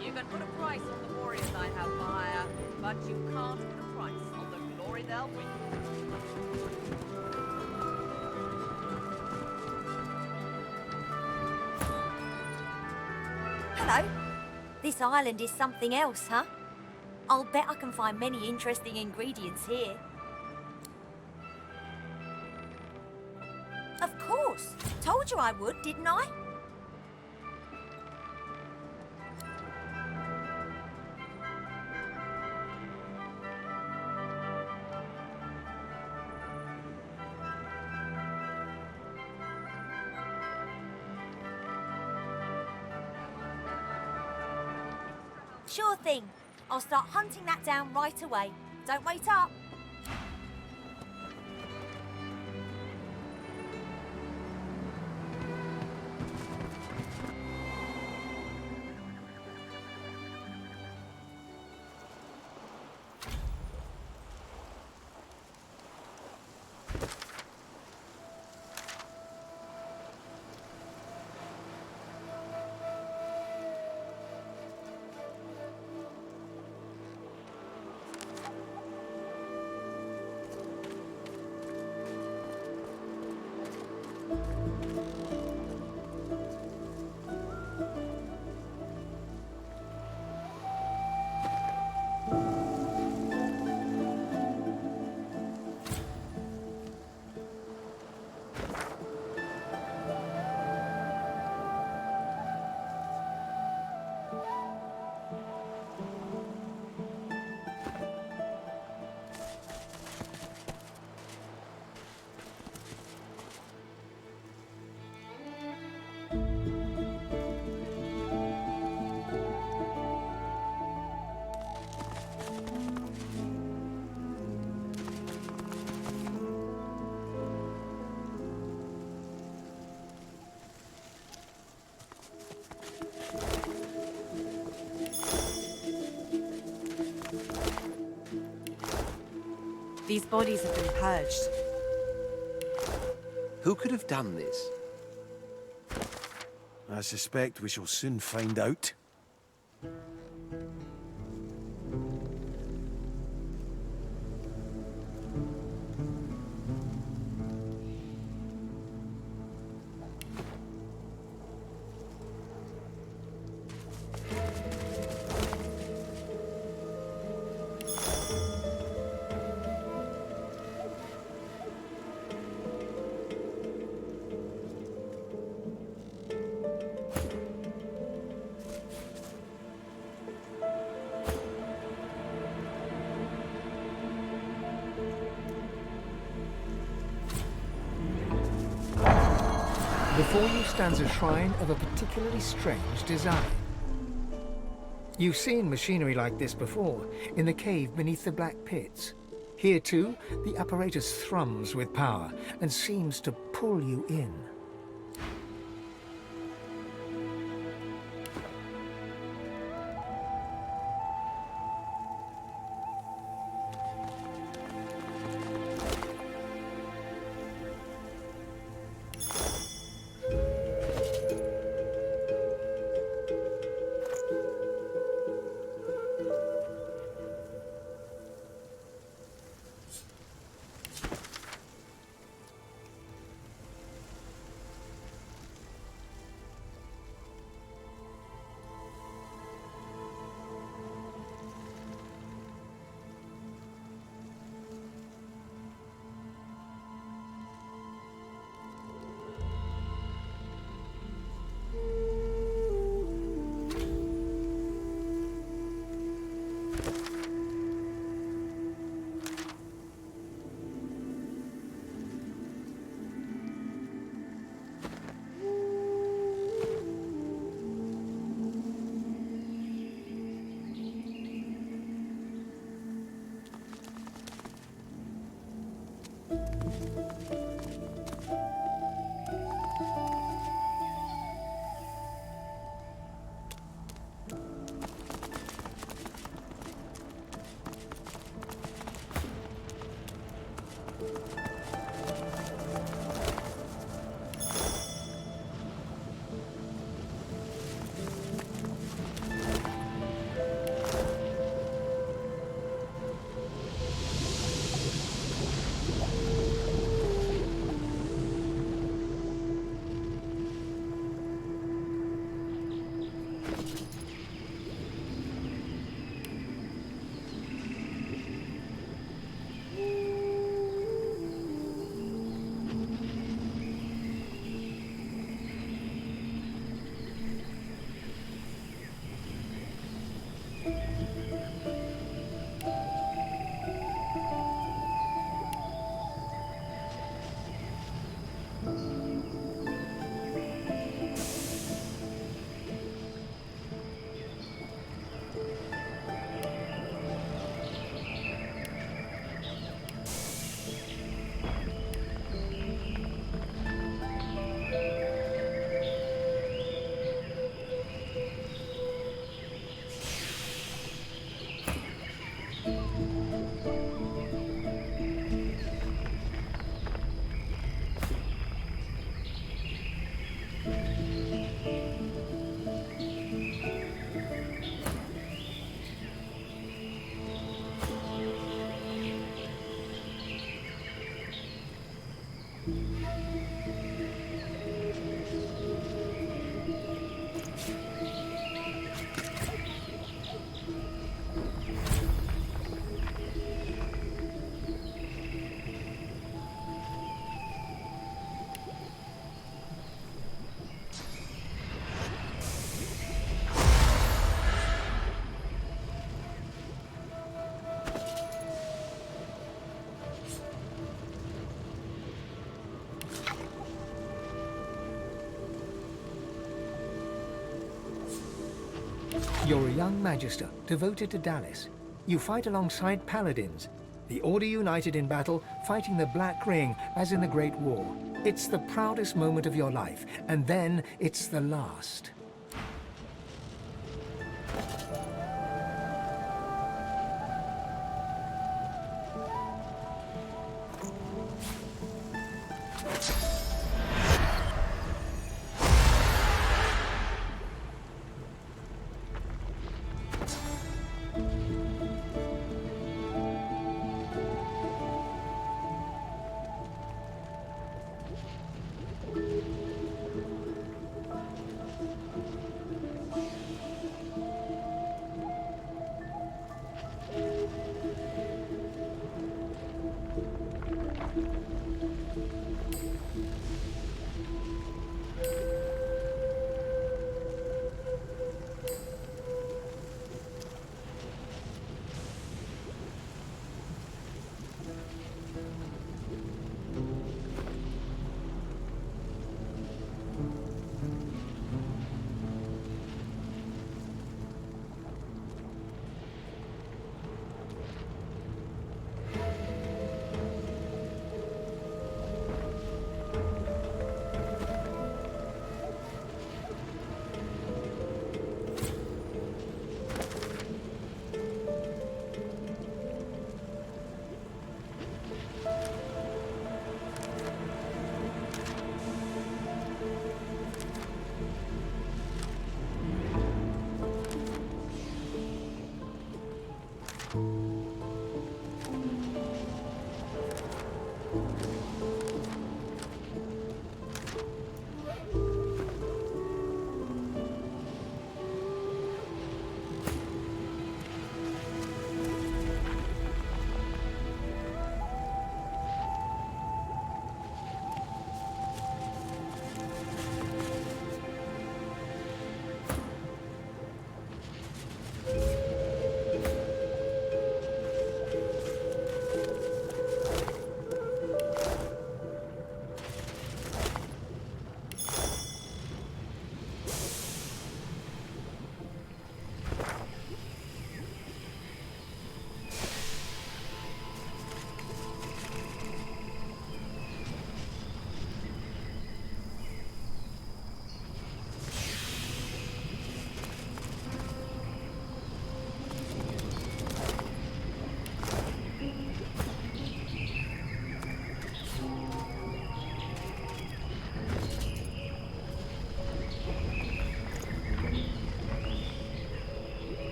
You can put a price on the warriors I have for hire, but you can't put a price on the glory they'll bring. Hello. This island is something else, huh? I'll bet I can find many interesting ingredients here. Of course. Told you I would, didn't I? Sure thing. I'll start hunting that down right away. Don't wait up. These bodies have been purged. Who could have done this? I suspect we shall soon find out. Before you stands a shrine of a particularly strange design. You've seen machinery like this before, in the cave beneath the Black Pits. Here too, the apparatus thrums with power and seems to pull you in. You're a young magister, devoted to Dallas. You fight alongside paladins. The Order united in battle, fighting the Black Ring, as in the Great War. It's the proudest moment of your life, and then it's the last.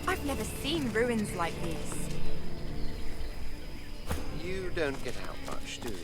I've never seen ruins like these. You don't get out much, do you?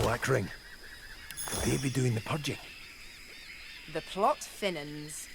Black Ring. Could they be doing the purging? The plot thinnens.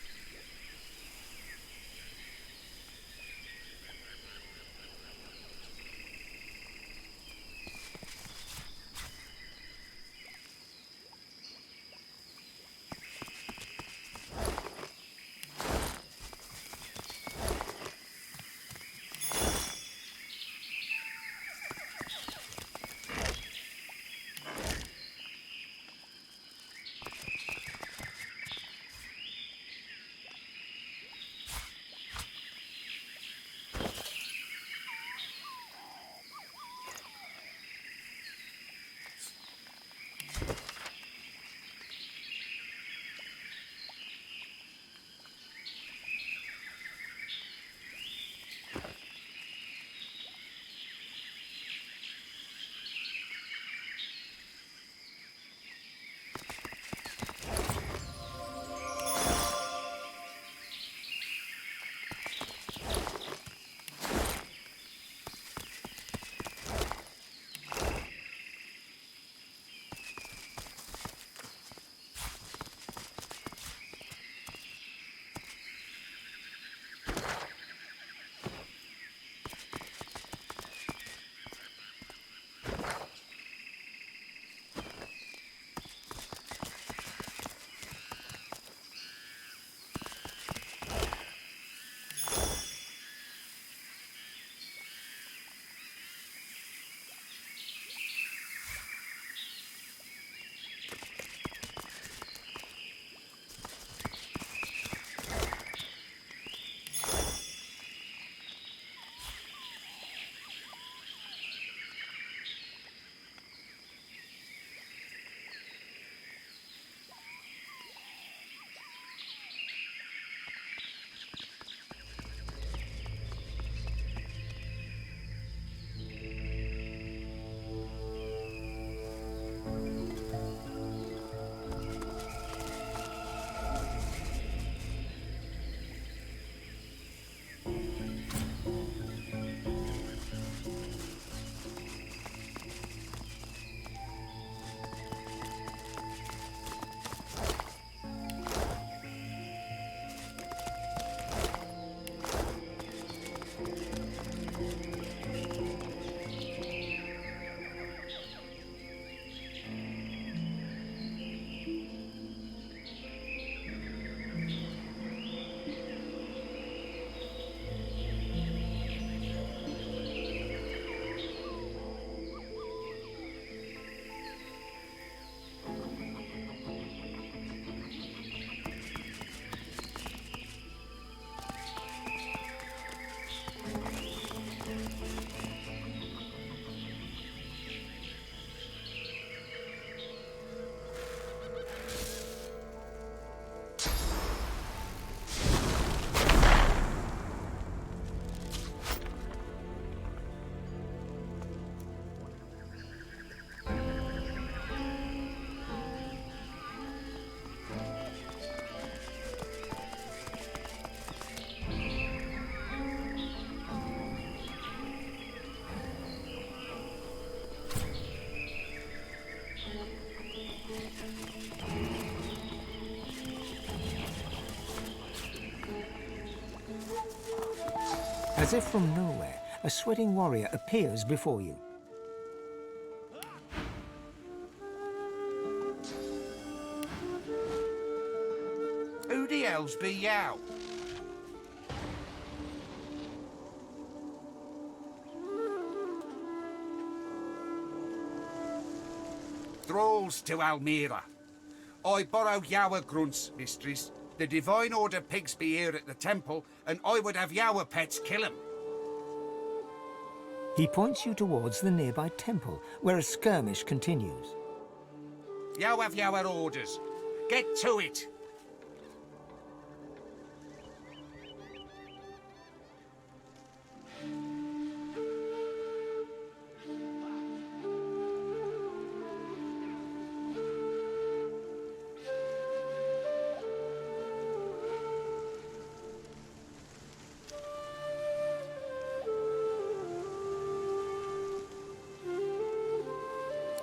As if from nowhere, a sweating warrior appears before you. Who the hell's be yow? Thralls to Almira. I borrow Yawa grunts, mistress. The Divine Order pigs be here at the temple, and I would have Yawa pets kill 'em. He points you towards the nearby temple, where a skirmish continues. Yow have Yawa orders. Get to it.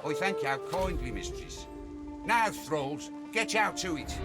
I thank you kindly, mistress. Now, thralls, get out to it.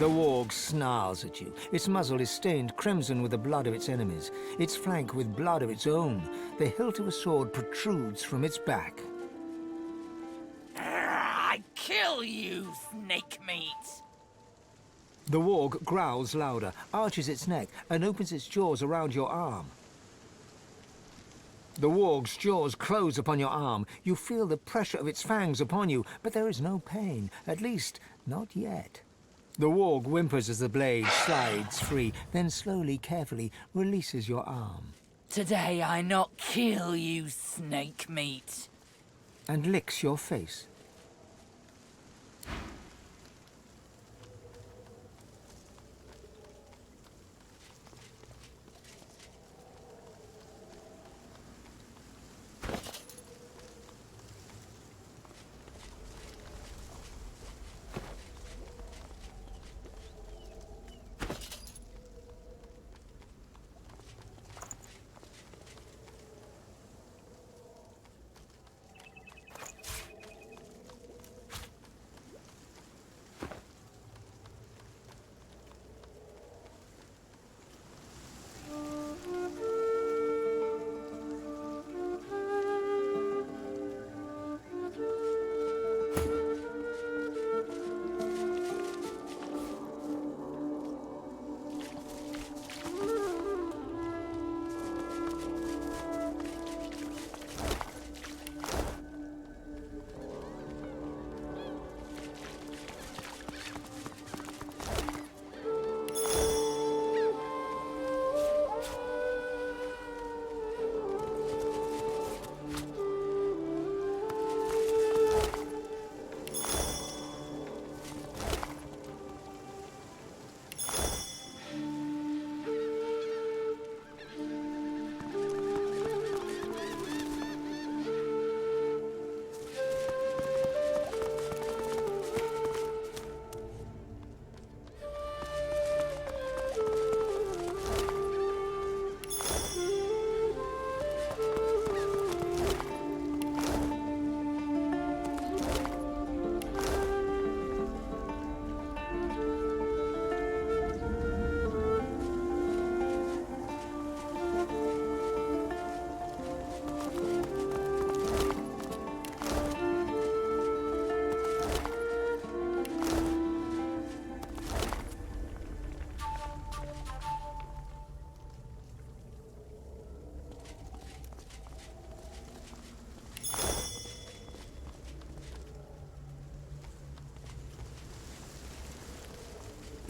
The warg snarls at you. Its muzzle is stained crimson with the blood of its enemies, its flank with blood of its own. The hilt of a sword protrudes from its back. I kill you, snake meat! The warg growls louder, arches its neck, and opens its jaws around your arm. The warg's jaws close upon your arm. You feel the pressure of its fangs upon you, but there is no pain, at least not yet. The warg whimpers as the blade slides free, then slowly, carefully releases your arm. Today I not kill you, snake meat. And licks your face.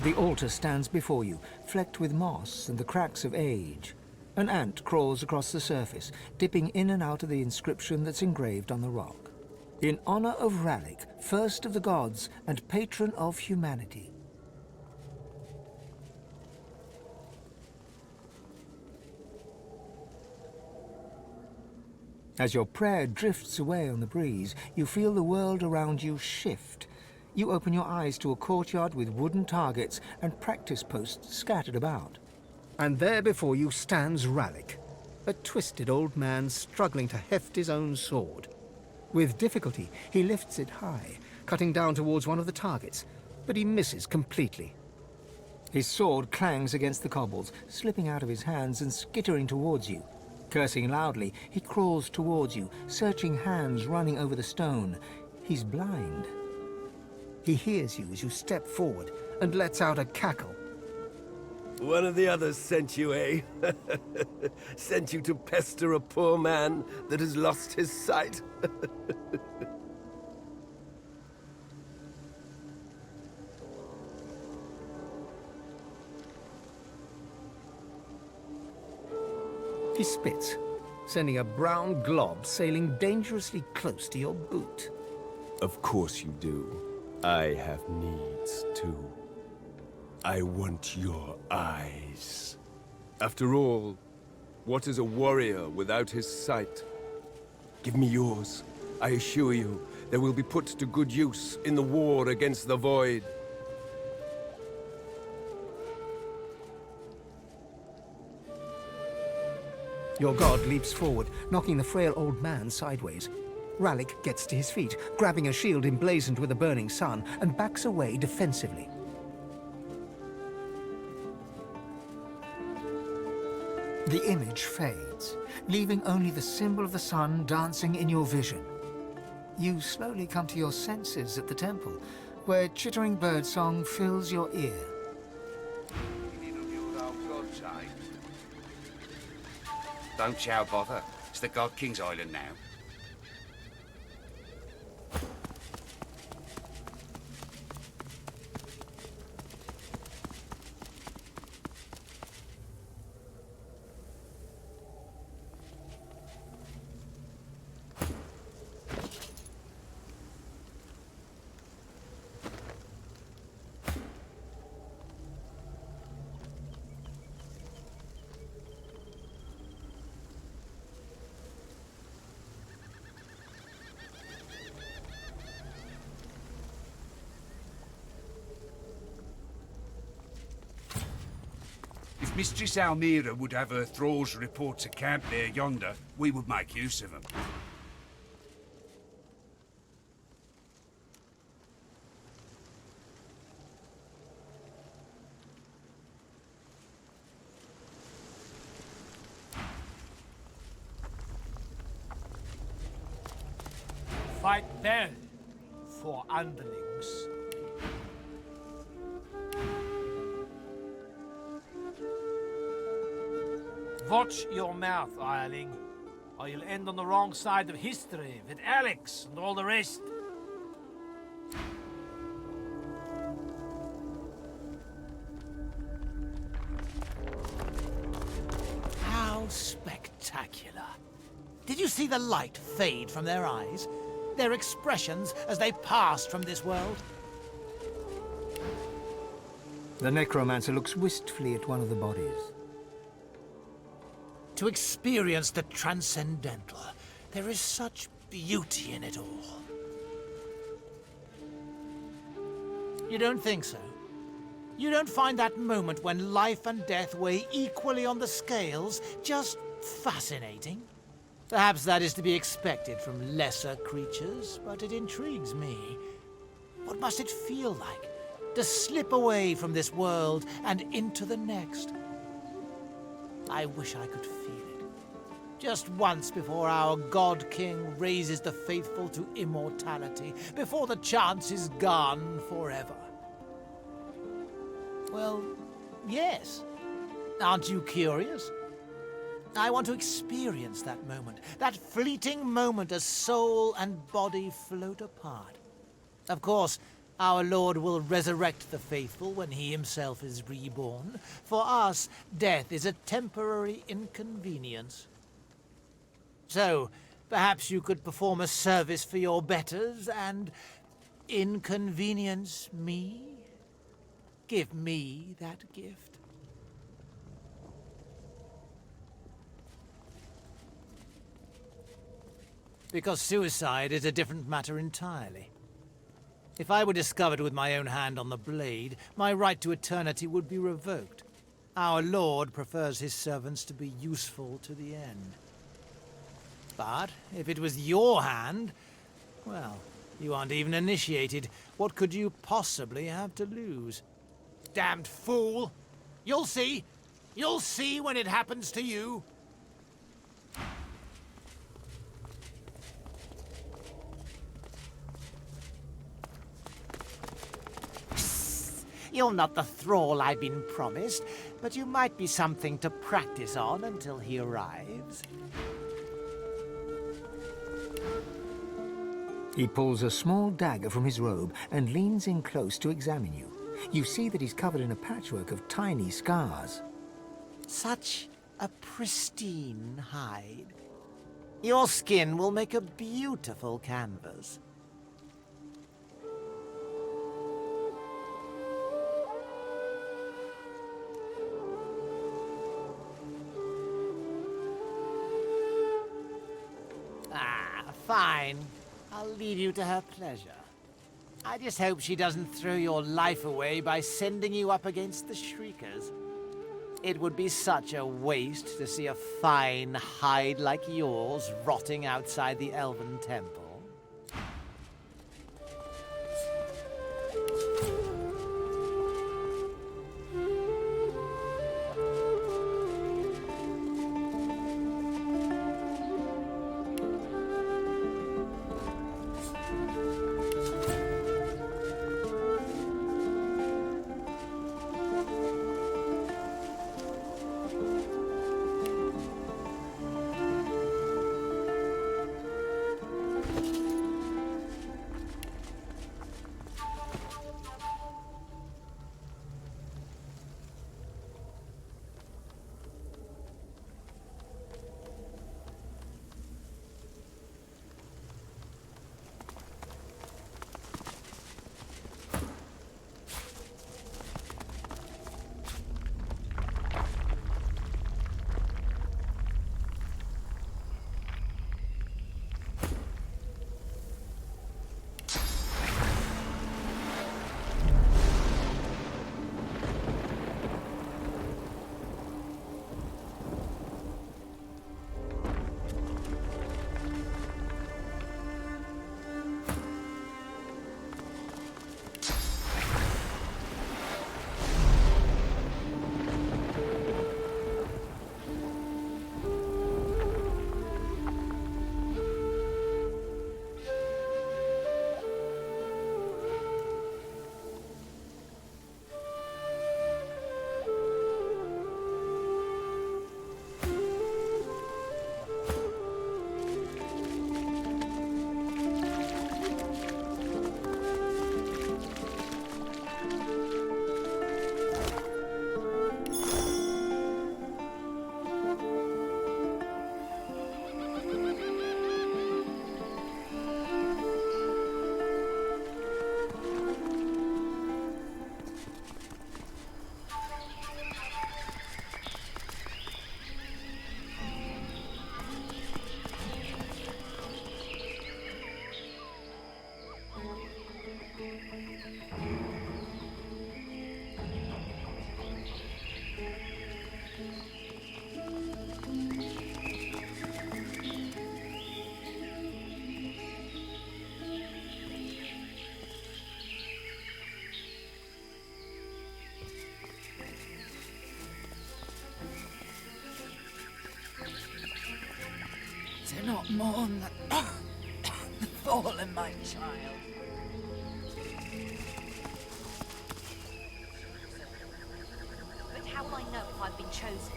The altar stands before you, flecked with moss and the cracks of age. An ant crawls across the surface, dipping in and out of the inscription that's engraved on the rock. In honor of Rallick, first of the gods and patron of humanity. As your prayer drifts away on the breeze, you feel the world around you shift. You open your eyes to a courtyard with wooden targets and practice posts scattered about. And there before you stands Rallick, a twisted old man struggling to heft his own sword. With difficulty, he lifts it high, cutting down towards one of the targets, but he misses completely. His sword clangs against the cobbles, slipping out of his hands and skittering towards you. Cursing loudly, he crawls towards you, searching hands running over the stone. He's blind. He hears you as you step forward and lets out a cackle. One of the others sent you, eh? Sent you to pester a poor man that has lost his sight? He spits, sending a brown glob sailing dangerously close to your boot. Of course you do. I have needs, too. I want your eyes. After all, what is a warrior without his sight? Give me yours. I assure you, they will be put to good use in the war against the Void. Your god leaps forward, knocking the frail old man sideways. Rallick gets to his feet, grabbing a shield emblazoned with a burning sun, and backs away defensively. The image fades, leaving only the symbol of the sun dancing in your vision. You slowly come to your senses at the temple, where chittering birdsong fills your ear. Don't you bother. It's the God King's Island now. If Mistress Almira would have her thralls report to camp there yonder, we would make use of them. Fight well for underlings. Watch your mouth, hireling, or you'll end on the wrong side of history with Alex and all the rest. How spectacular. Did you see the light fade from their eyes? Their expressions as they passed from this world? The necromancer looks wistfully at one of the bodies. To experience the transcendental, there is such beauty in it all. You don't think so? You don't find that moment when life and death weigh equally on the scales just fascinating? Perhaps that is to be expected from lesser creatures, but it intrigues me. What must it feel like to slip away from this world and into the next? I wish I could feel it. Just once before our God King raises the faithful to immortality, before the chance is gone forever. Well, yes. Aren't you curious? I want to experience that moment, that fleeting moment as soul and body float apart. Of course, our Lord will resurrect the faithful when he himself is reborn. For us, death is a temporary inconvenience. So, perhaps you could perform a service for your betters and inconvenience me? Give me that gift. Because suicide is a different matter entirely. If I were discovered with my own hand on the blade, my right to eternity would be revoked. Our Lord prefers his servants to be useful to the end. But if it was your hand, well, you aren't even initiated. What could you possibly have to lose? Damned fool! You'll see! You'll see when it happens to you! You're not the thrall I've been promised, but you might be something to practice on until he arrives. He pulls a small dagger from his robe and leans in close to examine you. You see that he's covered in a patchwork of tiny scars. Such a pristine hide. Your skin will make a beautiful canvas. Fine. I'll leave you to her pleasure. I just hope she doesn't throw your life away by sending you up against the Shriekers. It would be such a waste to see a fine hide like yours rotting outside the Elven Temple. Mourn the fallen, my child. But how will I know if I've been chosen?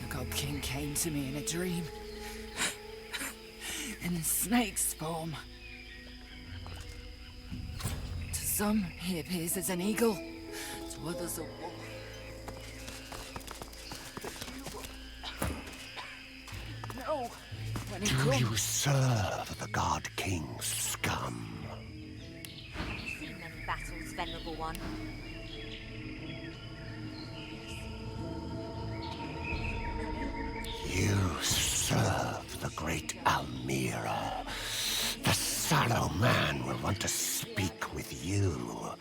The God King came to me in a dream. In a snake's form. To some, he appears as an eagle. To others, a wolf. No! When he Do comes... you serve the God King's scum? Have you seen many battles, Venerable One? You serve the great Almira. The sallow man will want to speak with you.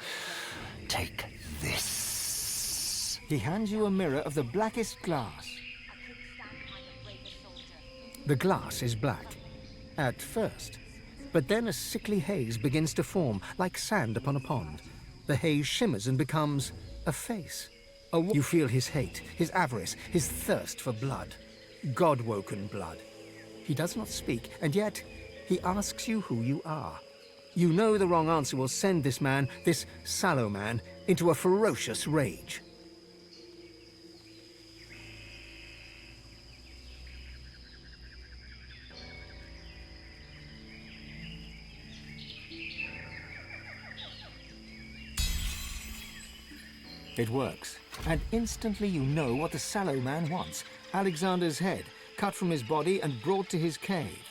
Take this. He hands you a mirror of the blackest glass. The glass is black, at first, but then a sickly haze begins to form, like sand upon a pond. The haze shimmers and becomes a face. You feel his hate, his avarice, his thirst for blood. God-woken blood. He does not speak, and yet he asks you who you are. You know the wrong answer will send this man, this sallow man, into a ferocious rage. It works, and instantly you know what the sallow man wants. Alexander's head, cut from his body and brought to his cave.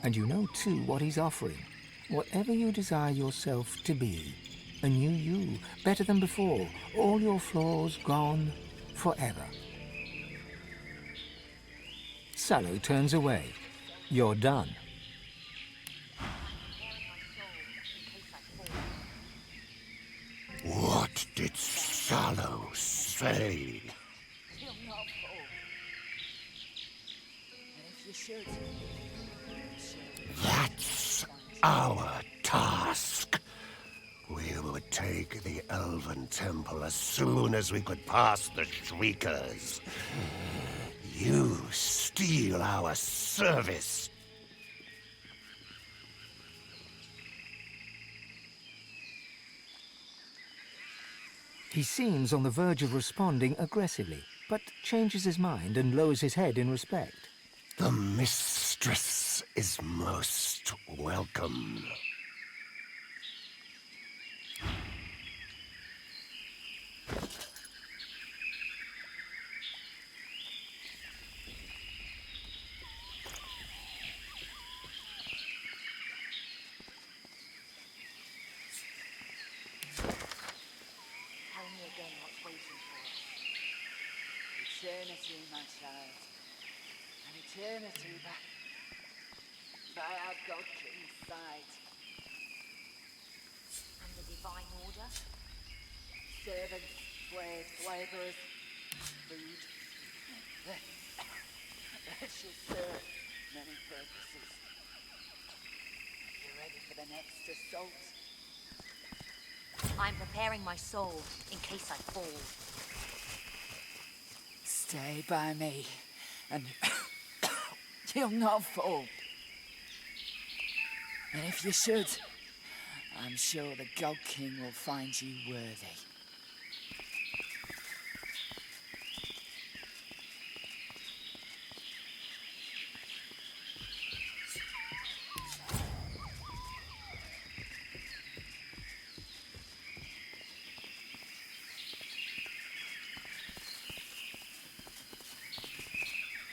And you know too what he's offering. Whatever you desire yourself to be. A new you, better than before. All your flaws gone forever. Sallow turns away. You're done. What did Sallow say? He'll not fall. And if you should... That's our task. We would take the Elven Temple as soon as we could pass the Shriekers. You steal our service. He seems on the verge of responding aggressively, but changes his mind and lowers his head in respect. The mistress is most welcome. Tell me again what's waiting for us. Eternity, my child. An eternity by our God King's side. And the Divine Order? Servants, slaves, laborers, food. They shall serve many purposes. You ready for the next assault? I'm preparing my soul in case I fall. Stay by me, and you'll not fall. And if you should, I'm sure the God King will find you worthy.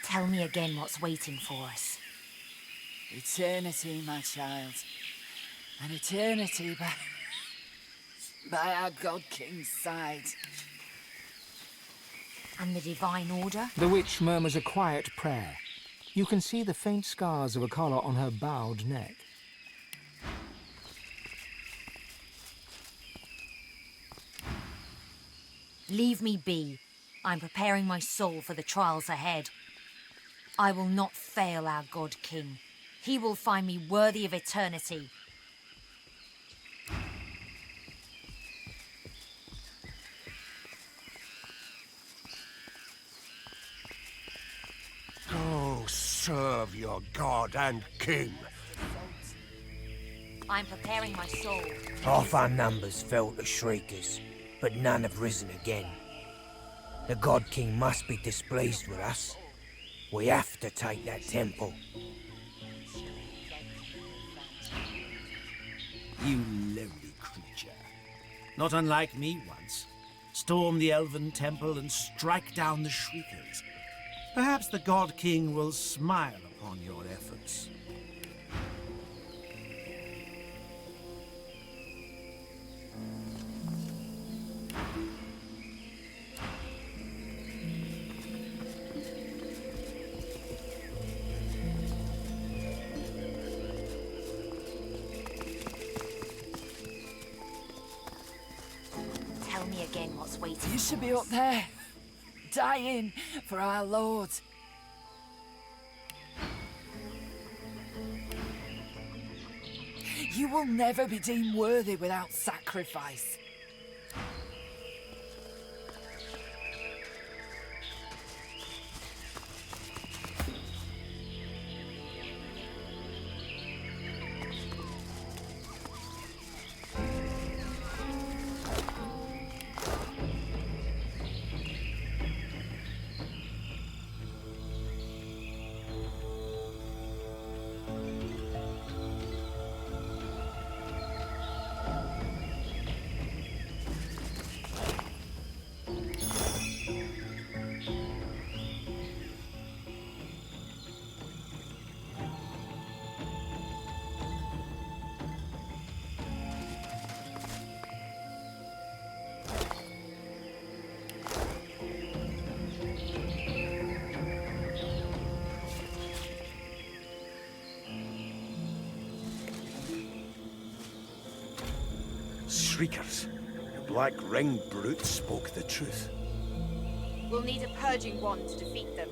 Tell me again what's waiting for us. Eternity, my child. An eternity by our God King's side. And the Divine Order? The witch murmurs a quiet prayer. You can see the faint scars of a collar on her bowed neck. Leave me be. I'm preparing my soul for the trials ahead. I will not fail our God King. He will find me worthy of eternity. serve your god and king. I'm preparing my soul. Half our numbers fell to Shriekers, but none have risen again. The God King must be displeased with us. We have to take that temple. You lowly creature. Not unlike me once. Storm the Elven Temple and strike down the Shriekers. Perhaps the God King will smile upon your efforts. Tell me again what's waiting. You should be up there, dying for our Lord. You will never be deemed worthy without sacrifice. Shriekers. The Black Ring brute spoke the truth. We'll need a purging wand to defeat them.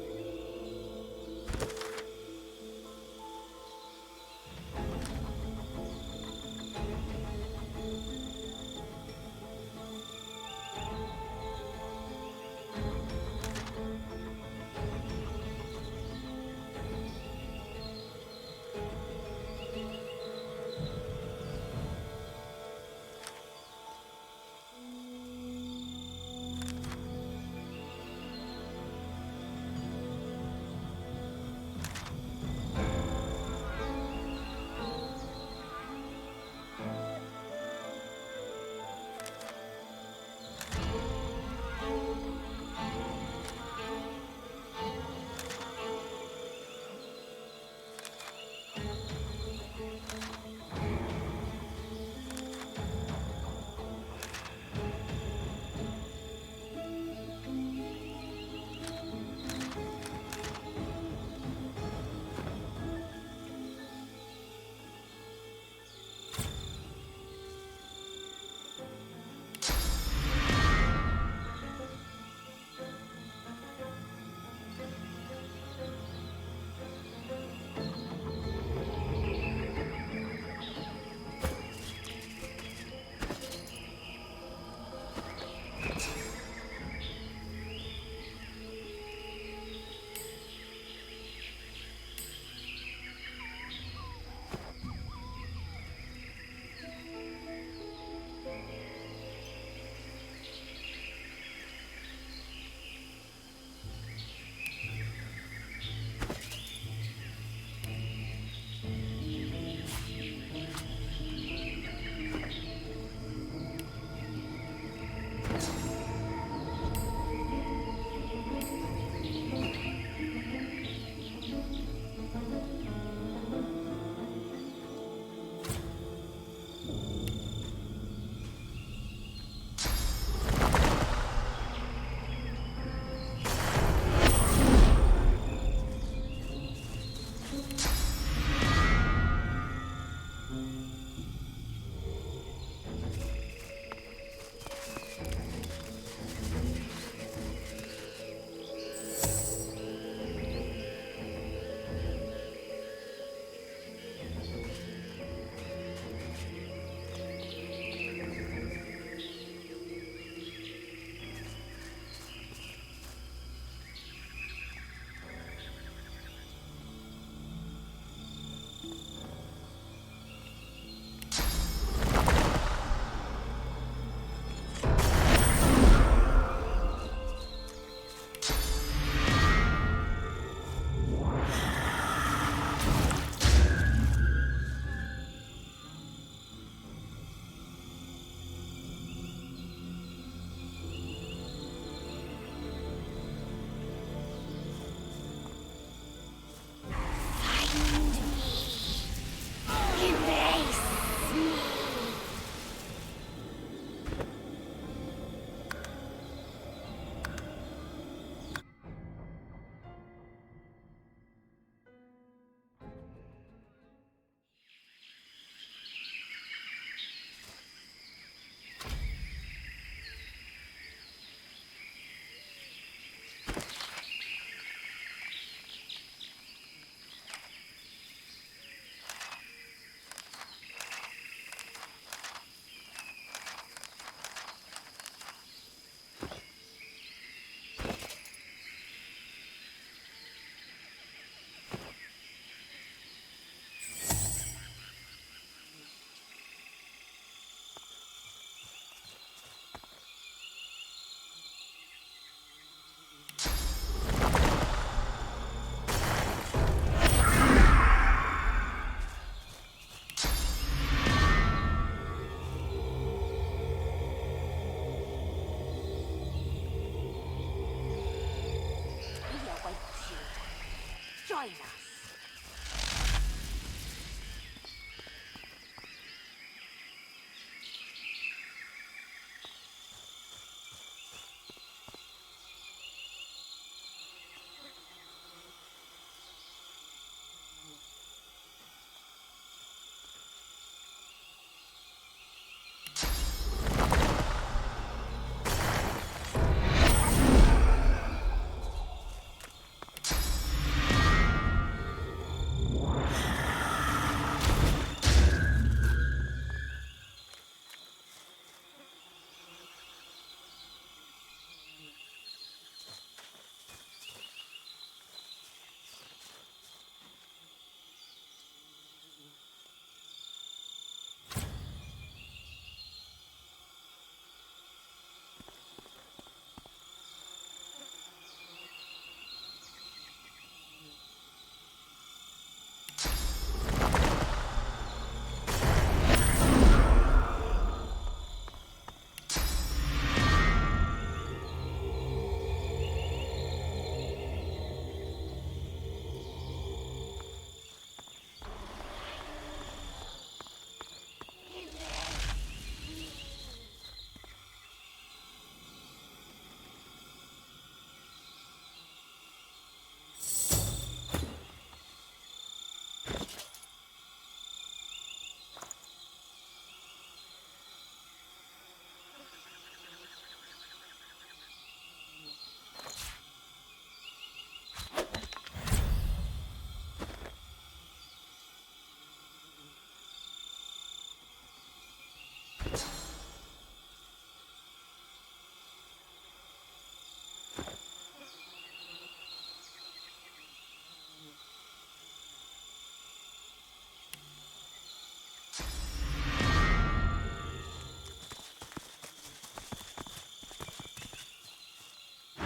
join us.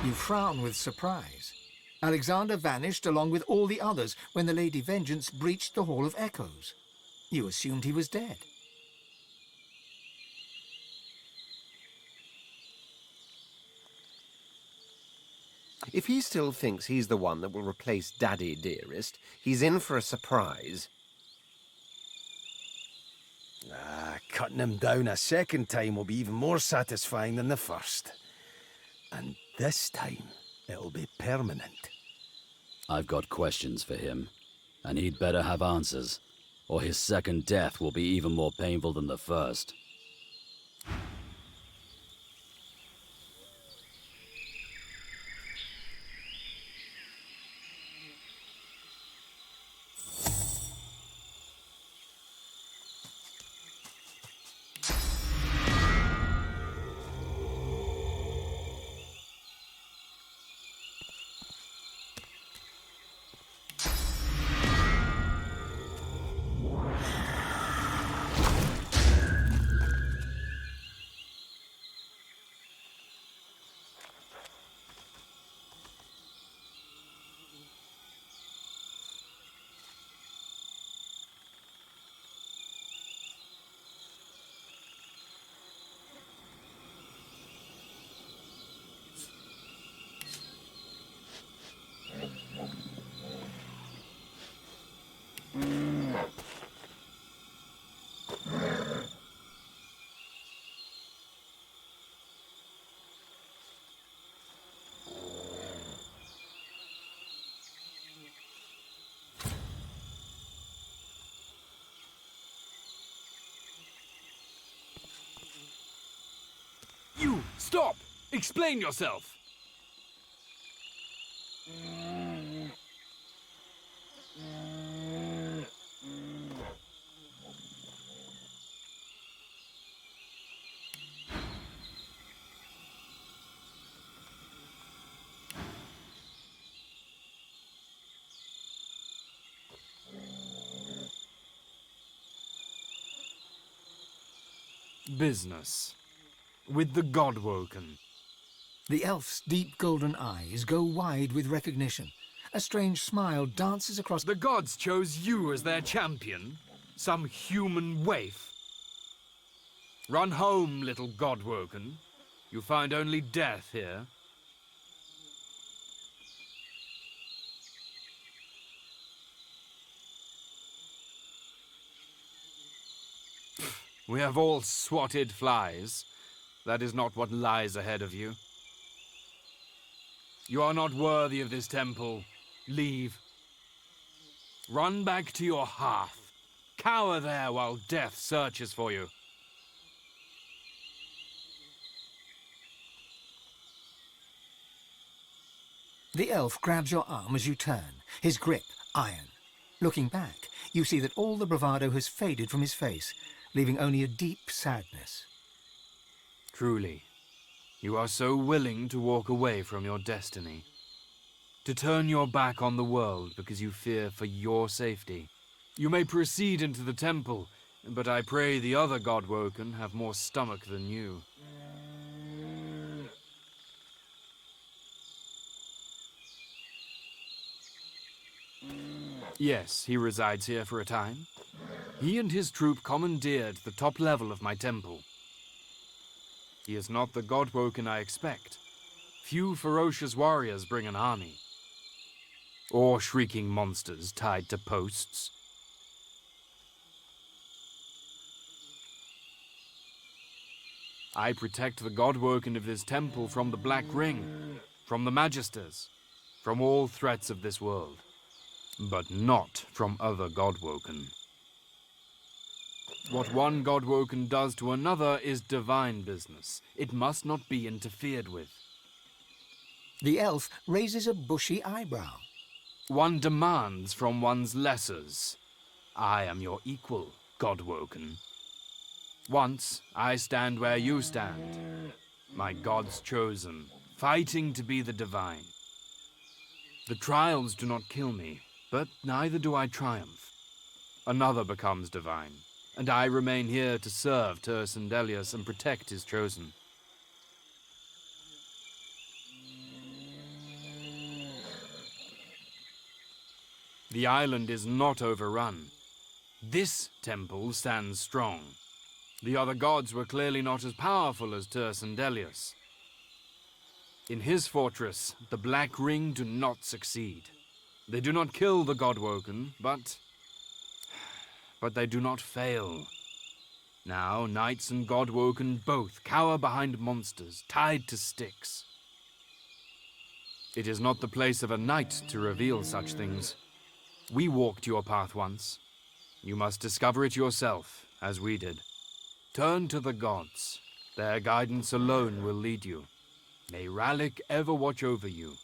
You frown with surprise. Alexander vanished along with all the others when the Lady Vengeance breached the Hall of Echoes. You assumed he was dead. If he still thinks he's the one that will replace Daddy Dearest, he's in for a surprise. Cutting him down a second time will be even more satisfying than the first. And this time, it'll be permanent. I've got questions for him, and he'd better have answers, or his second death will be even more painful than the first. You! Stop! Explain yourself! Business. With the Godwoken. The elf's deep golden eyes go wide with recognition. A strange smile dances across... The gods chose you as their champion? Some human waif? Run home, little Godwoken. You find only death here. We have all swatted flies. That is not what lies ahead of you. You are not worthy of this temple. Leave. Run back to your hearth. Cower there while death searches for you. The elf grabs your arm as you turn, his grip iron. Looking back, you see that all the bravado has faded from his face, leaving only a deep sadness. Truly, you are so willing to walk away from your destiny. To turn your back on the world because you fear for your safety. You may proceed into the temple, but I pray the other Godwoken have more stomach than you. Yes, he resides here for a time. He and his troop commandeered the top level of my temple. He is not the Godwoken I expect. Few ferocious warriors bring an army. Or shrieking monsters tied to posts. I protect the Godwoken of this temple from the Black Ring, from the Magisters, from all threats of this world, but not from other Godwoken. What one Godwoken does to another is divine business. It must not be interfered with. The elf raises a bushy eyebrow. One demands from one's lessers. I am your equal, Godwoken. Once, I stand where you stand. My gods chosen, fighting to be the divine. The trials do not kill me, but neither do I triumph. Another becomes divine, and I remain here to serve Tersendelius and protect his chosen. The island is not overrun. This temple stands strong. The other gods were clearly not as powerful as Tersendelius. In his fortress, the Black Ring do not succeed. They do not kill the Godwoken, but they do not fail. Now, knights and Godwoken both cower behind monsters, tied to sticks. It is not the place of a knight to reveal such things. We walked your path once. You must discover it yourself, as we did. Turn to the gods. Their guidance alone will lead you. May Rallick ever watch over you.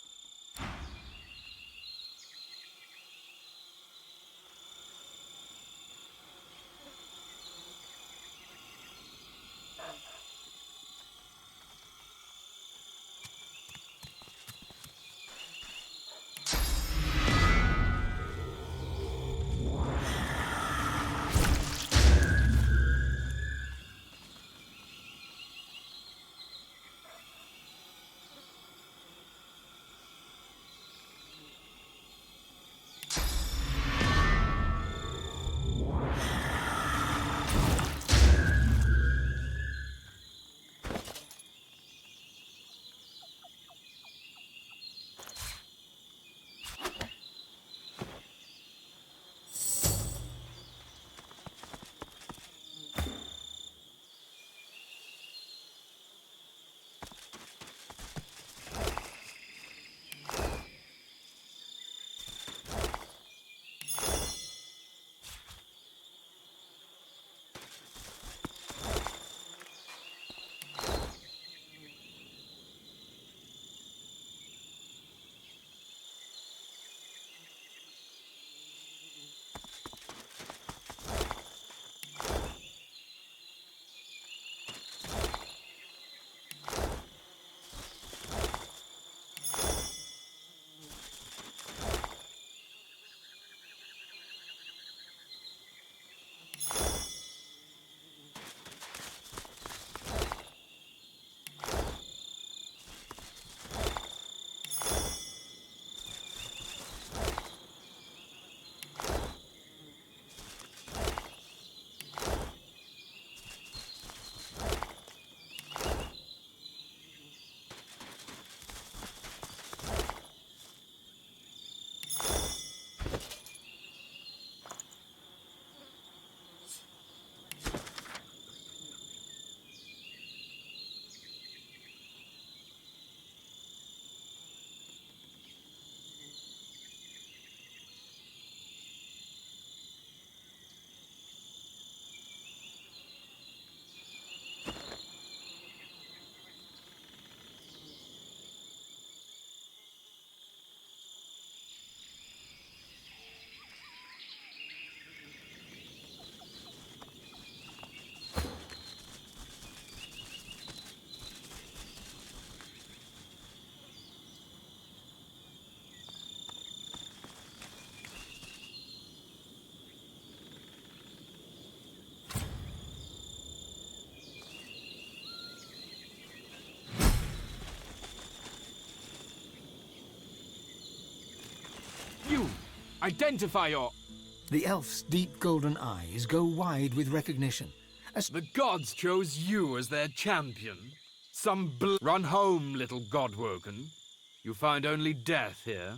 Identify your... The elf's deep golden eyes go wide with recognition. The gods chose you as their champion. Run home, little Godwoken. You find only death here.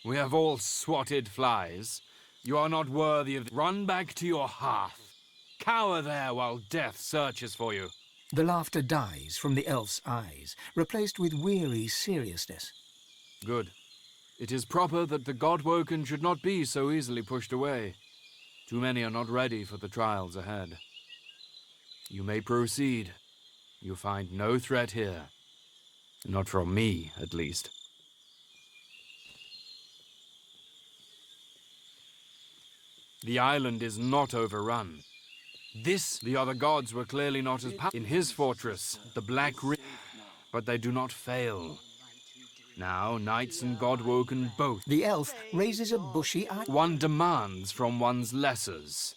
We have all swatted flies. You are not worthy of... Run back to your hearth. Cower there while death searches for you. The laughter dies from the elf's eyes, replaced with weary seriousness. Good. It is proper that the Godwoken should not be so easily pushed away. Too many are not ready for the trials ahead. You may proceed. You find no threat here. Not from me, at least. The island is not overrun. The other gods were clearly not as powerful. In his fortress, the Black Ring, but they do not fail. Now, knights and Godwoken both. The elf raises a bushy eye. One demands from one's lessers.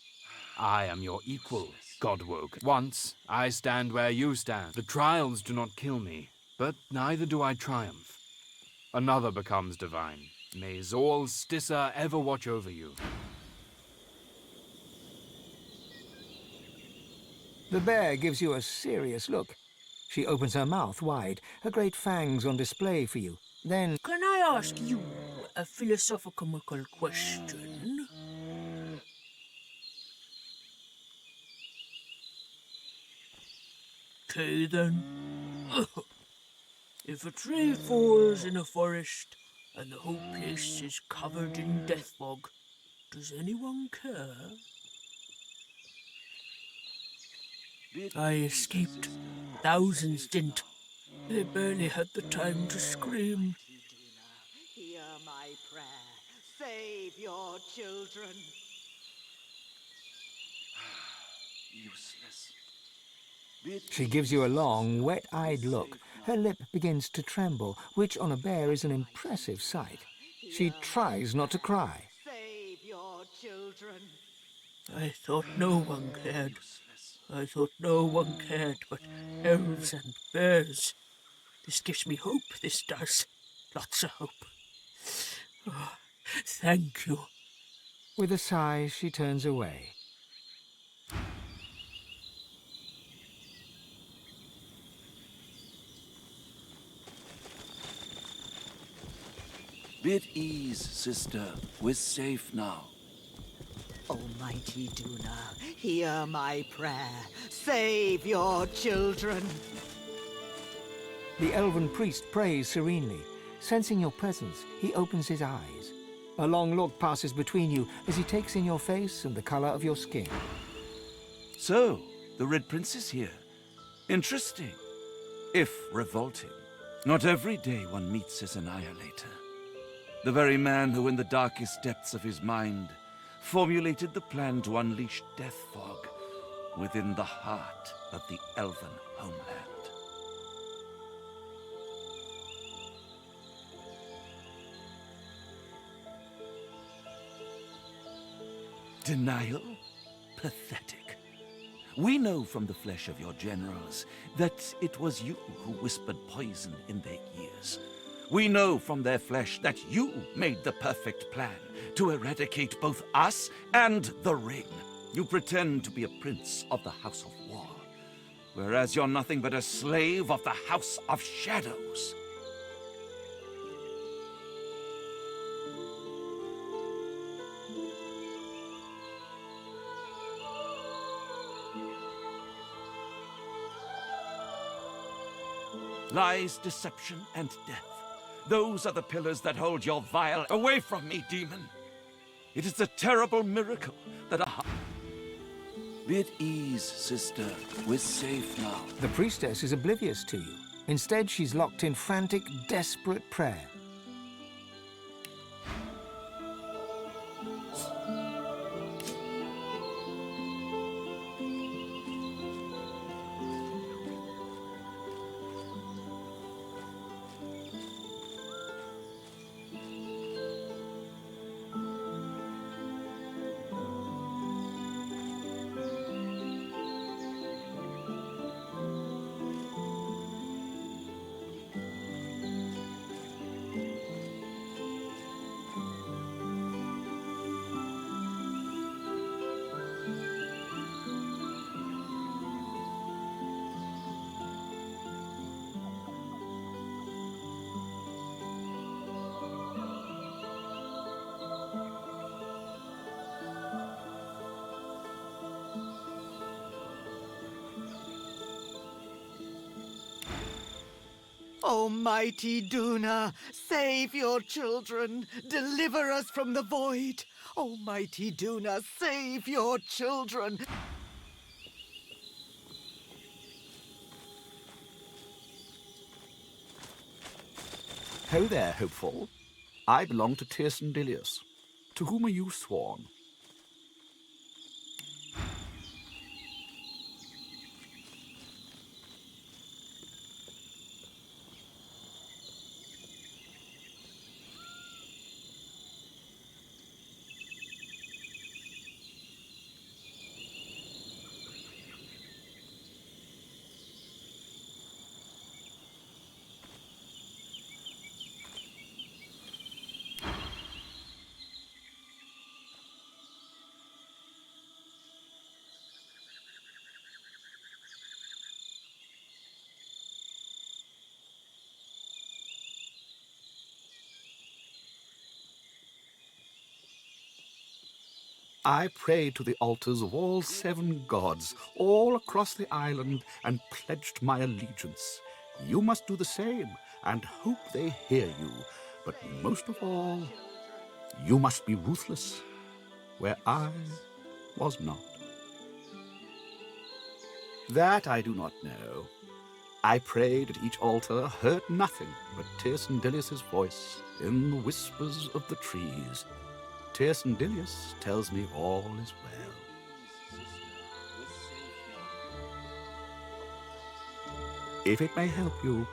I am your equal, Godwoken. Once, I stand where you stand. The trials do not kill me, but neither do I triumph. Another becomes divine. May Zol Stissa ever watch over you. The bear gives you a serious look. She opens her mouth wide, her great fangs on display for you. Then... Can I ask you a philosophical question? Okay then. If a tree falls in a forest and the whole place is covered in death fog, does anyone care? I escaped. Thousands didn't. They barely had the time to scream. Hear my prayer. Save your children. Useless. She gives you a long, wet-eyed look. Her lip begins to tremble, which on a bear is an impressive sight. She tries not to cry. Save your children. I thought no one cared. I thought no one cared but elves and bears. This gives me hope, this does. Lots of hope. Oh, thank you. With a sigh, she turns away. Bid ease, sister. We're safe now. Almighty Duna, hear my prayer. Save your children. The elven priest prays serenely. Sensing your presence, he opens his eyes. A long look passes between you as he takes in your face and the color of your skin. So, the Red Prince is here. Interesting. If revolting. Not every day one meets his annihilator. The very man who in the darkest depths of his mind formulated the plan to unleash death fog within the heart of the elven homeland. Denial? Pathetic. We know from the flesh of your generals that it was you who whispered poison in their ears. We know from their flesh that you made the perfect plan to eradicate both us and the Ring. You pretend to be a prince of the House of War, whereas you're nothing but a slave of the House of Shadows. Lies, deception, and death. Those are the pillars that hold your vile... Away from me, demon! It is a terrible miracle that a... Bid ease, sister. We're safe now. The priestess is oblivious to you. Instead, she's locked in frantic, desperate prayer. Almighty Duna, save your children. Deliver us from the void. Almighty Duna, save your children. Ho there, hopeful. I belong to Tirsen Dilius. To whom are you sworn? I prayed to the altars of all 7 gods, all across the island, and pledged my allegiance. You must do the same, and hope they hear you. But most of all, you must be ruthless, where I was not. That I do not know. I prayed at each altar, heard nothing but Tirsen Dilius' voice in the whispers of the trees. Tirsen Dilius tells me all is well. If it may help you,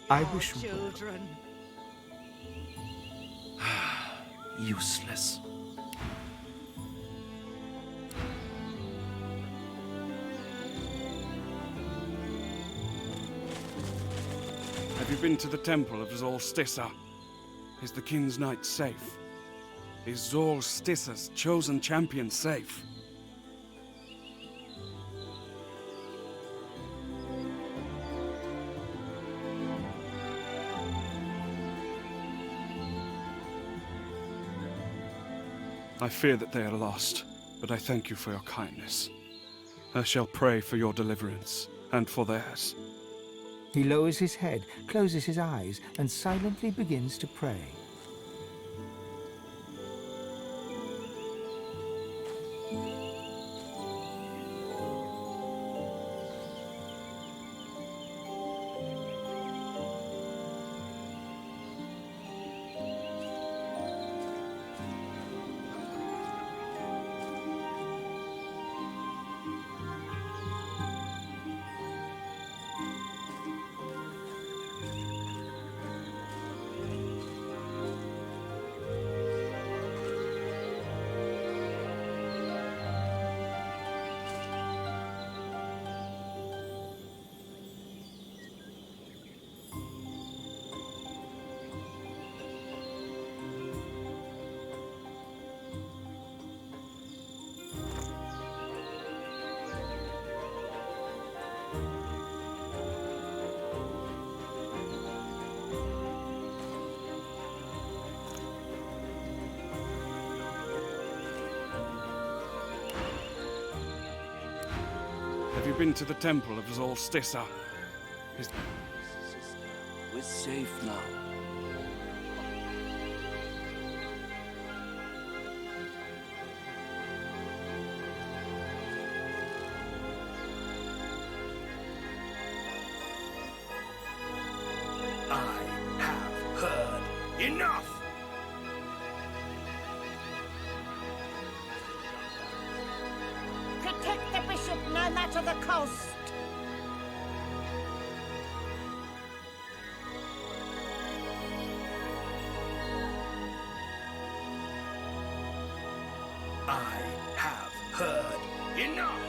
I wish you well. Children. Useless. Have you been to the temple of Zolstissa? Is the King's Knight safe? Is Zolstissa's chosen champion safe? I fear that they are lost, but I thank you for your kindness. I shall pray for your deliverance, and for theirs. He lowers his head, closes his eyes, and silently begins to pray. Have you been to the temple of Zolstissa? We're safe now. I have heard enough! Protect the bishop no matter the cost. I have heard enough!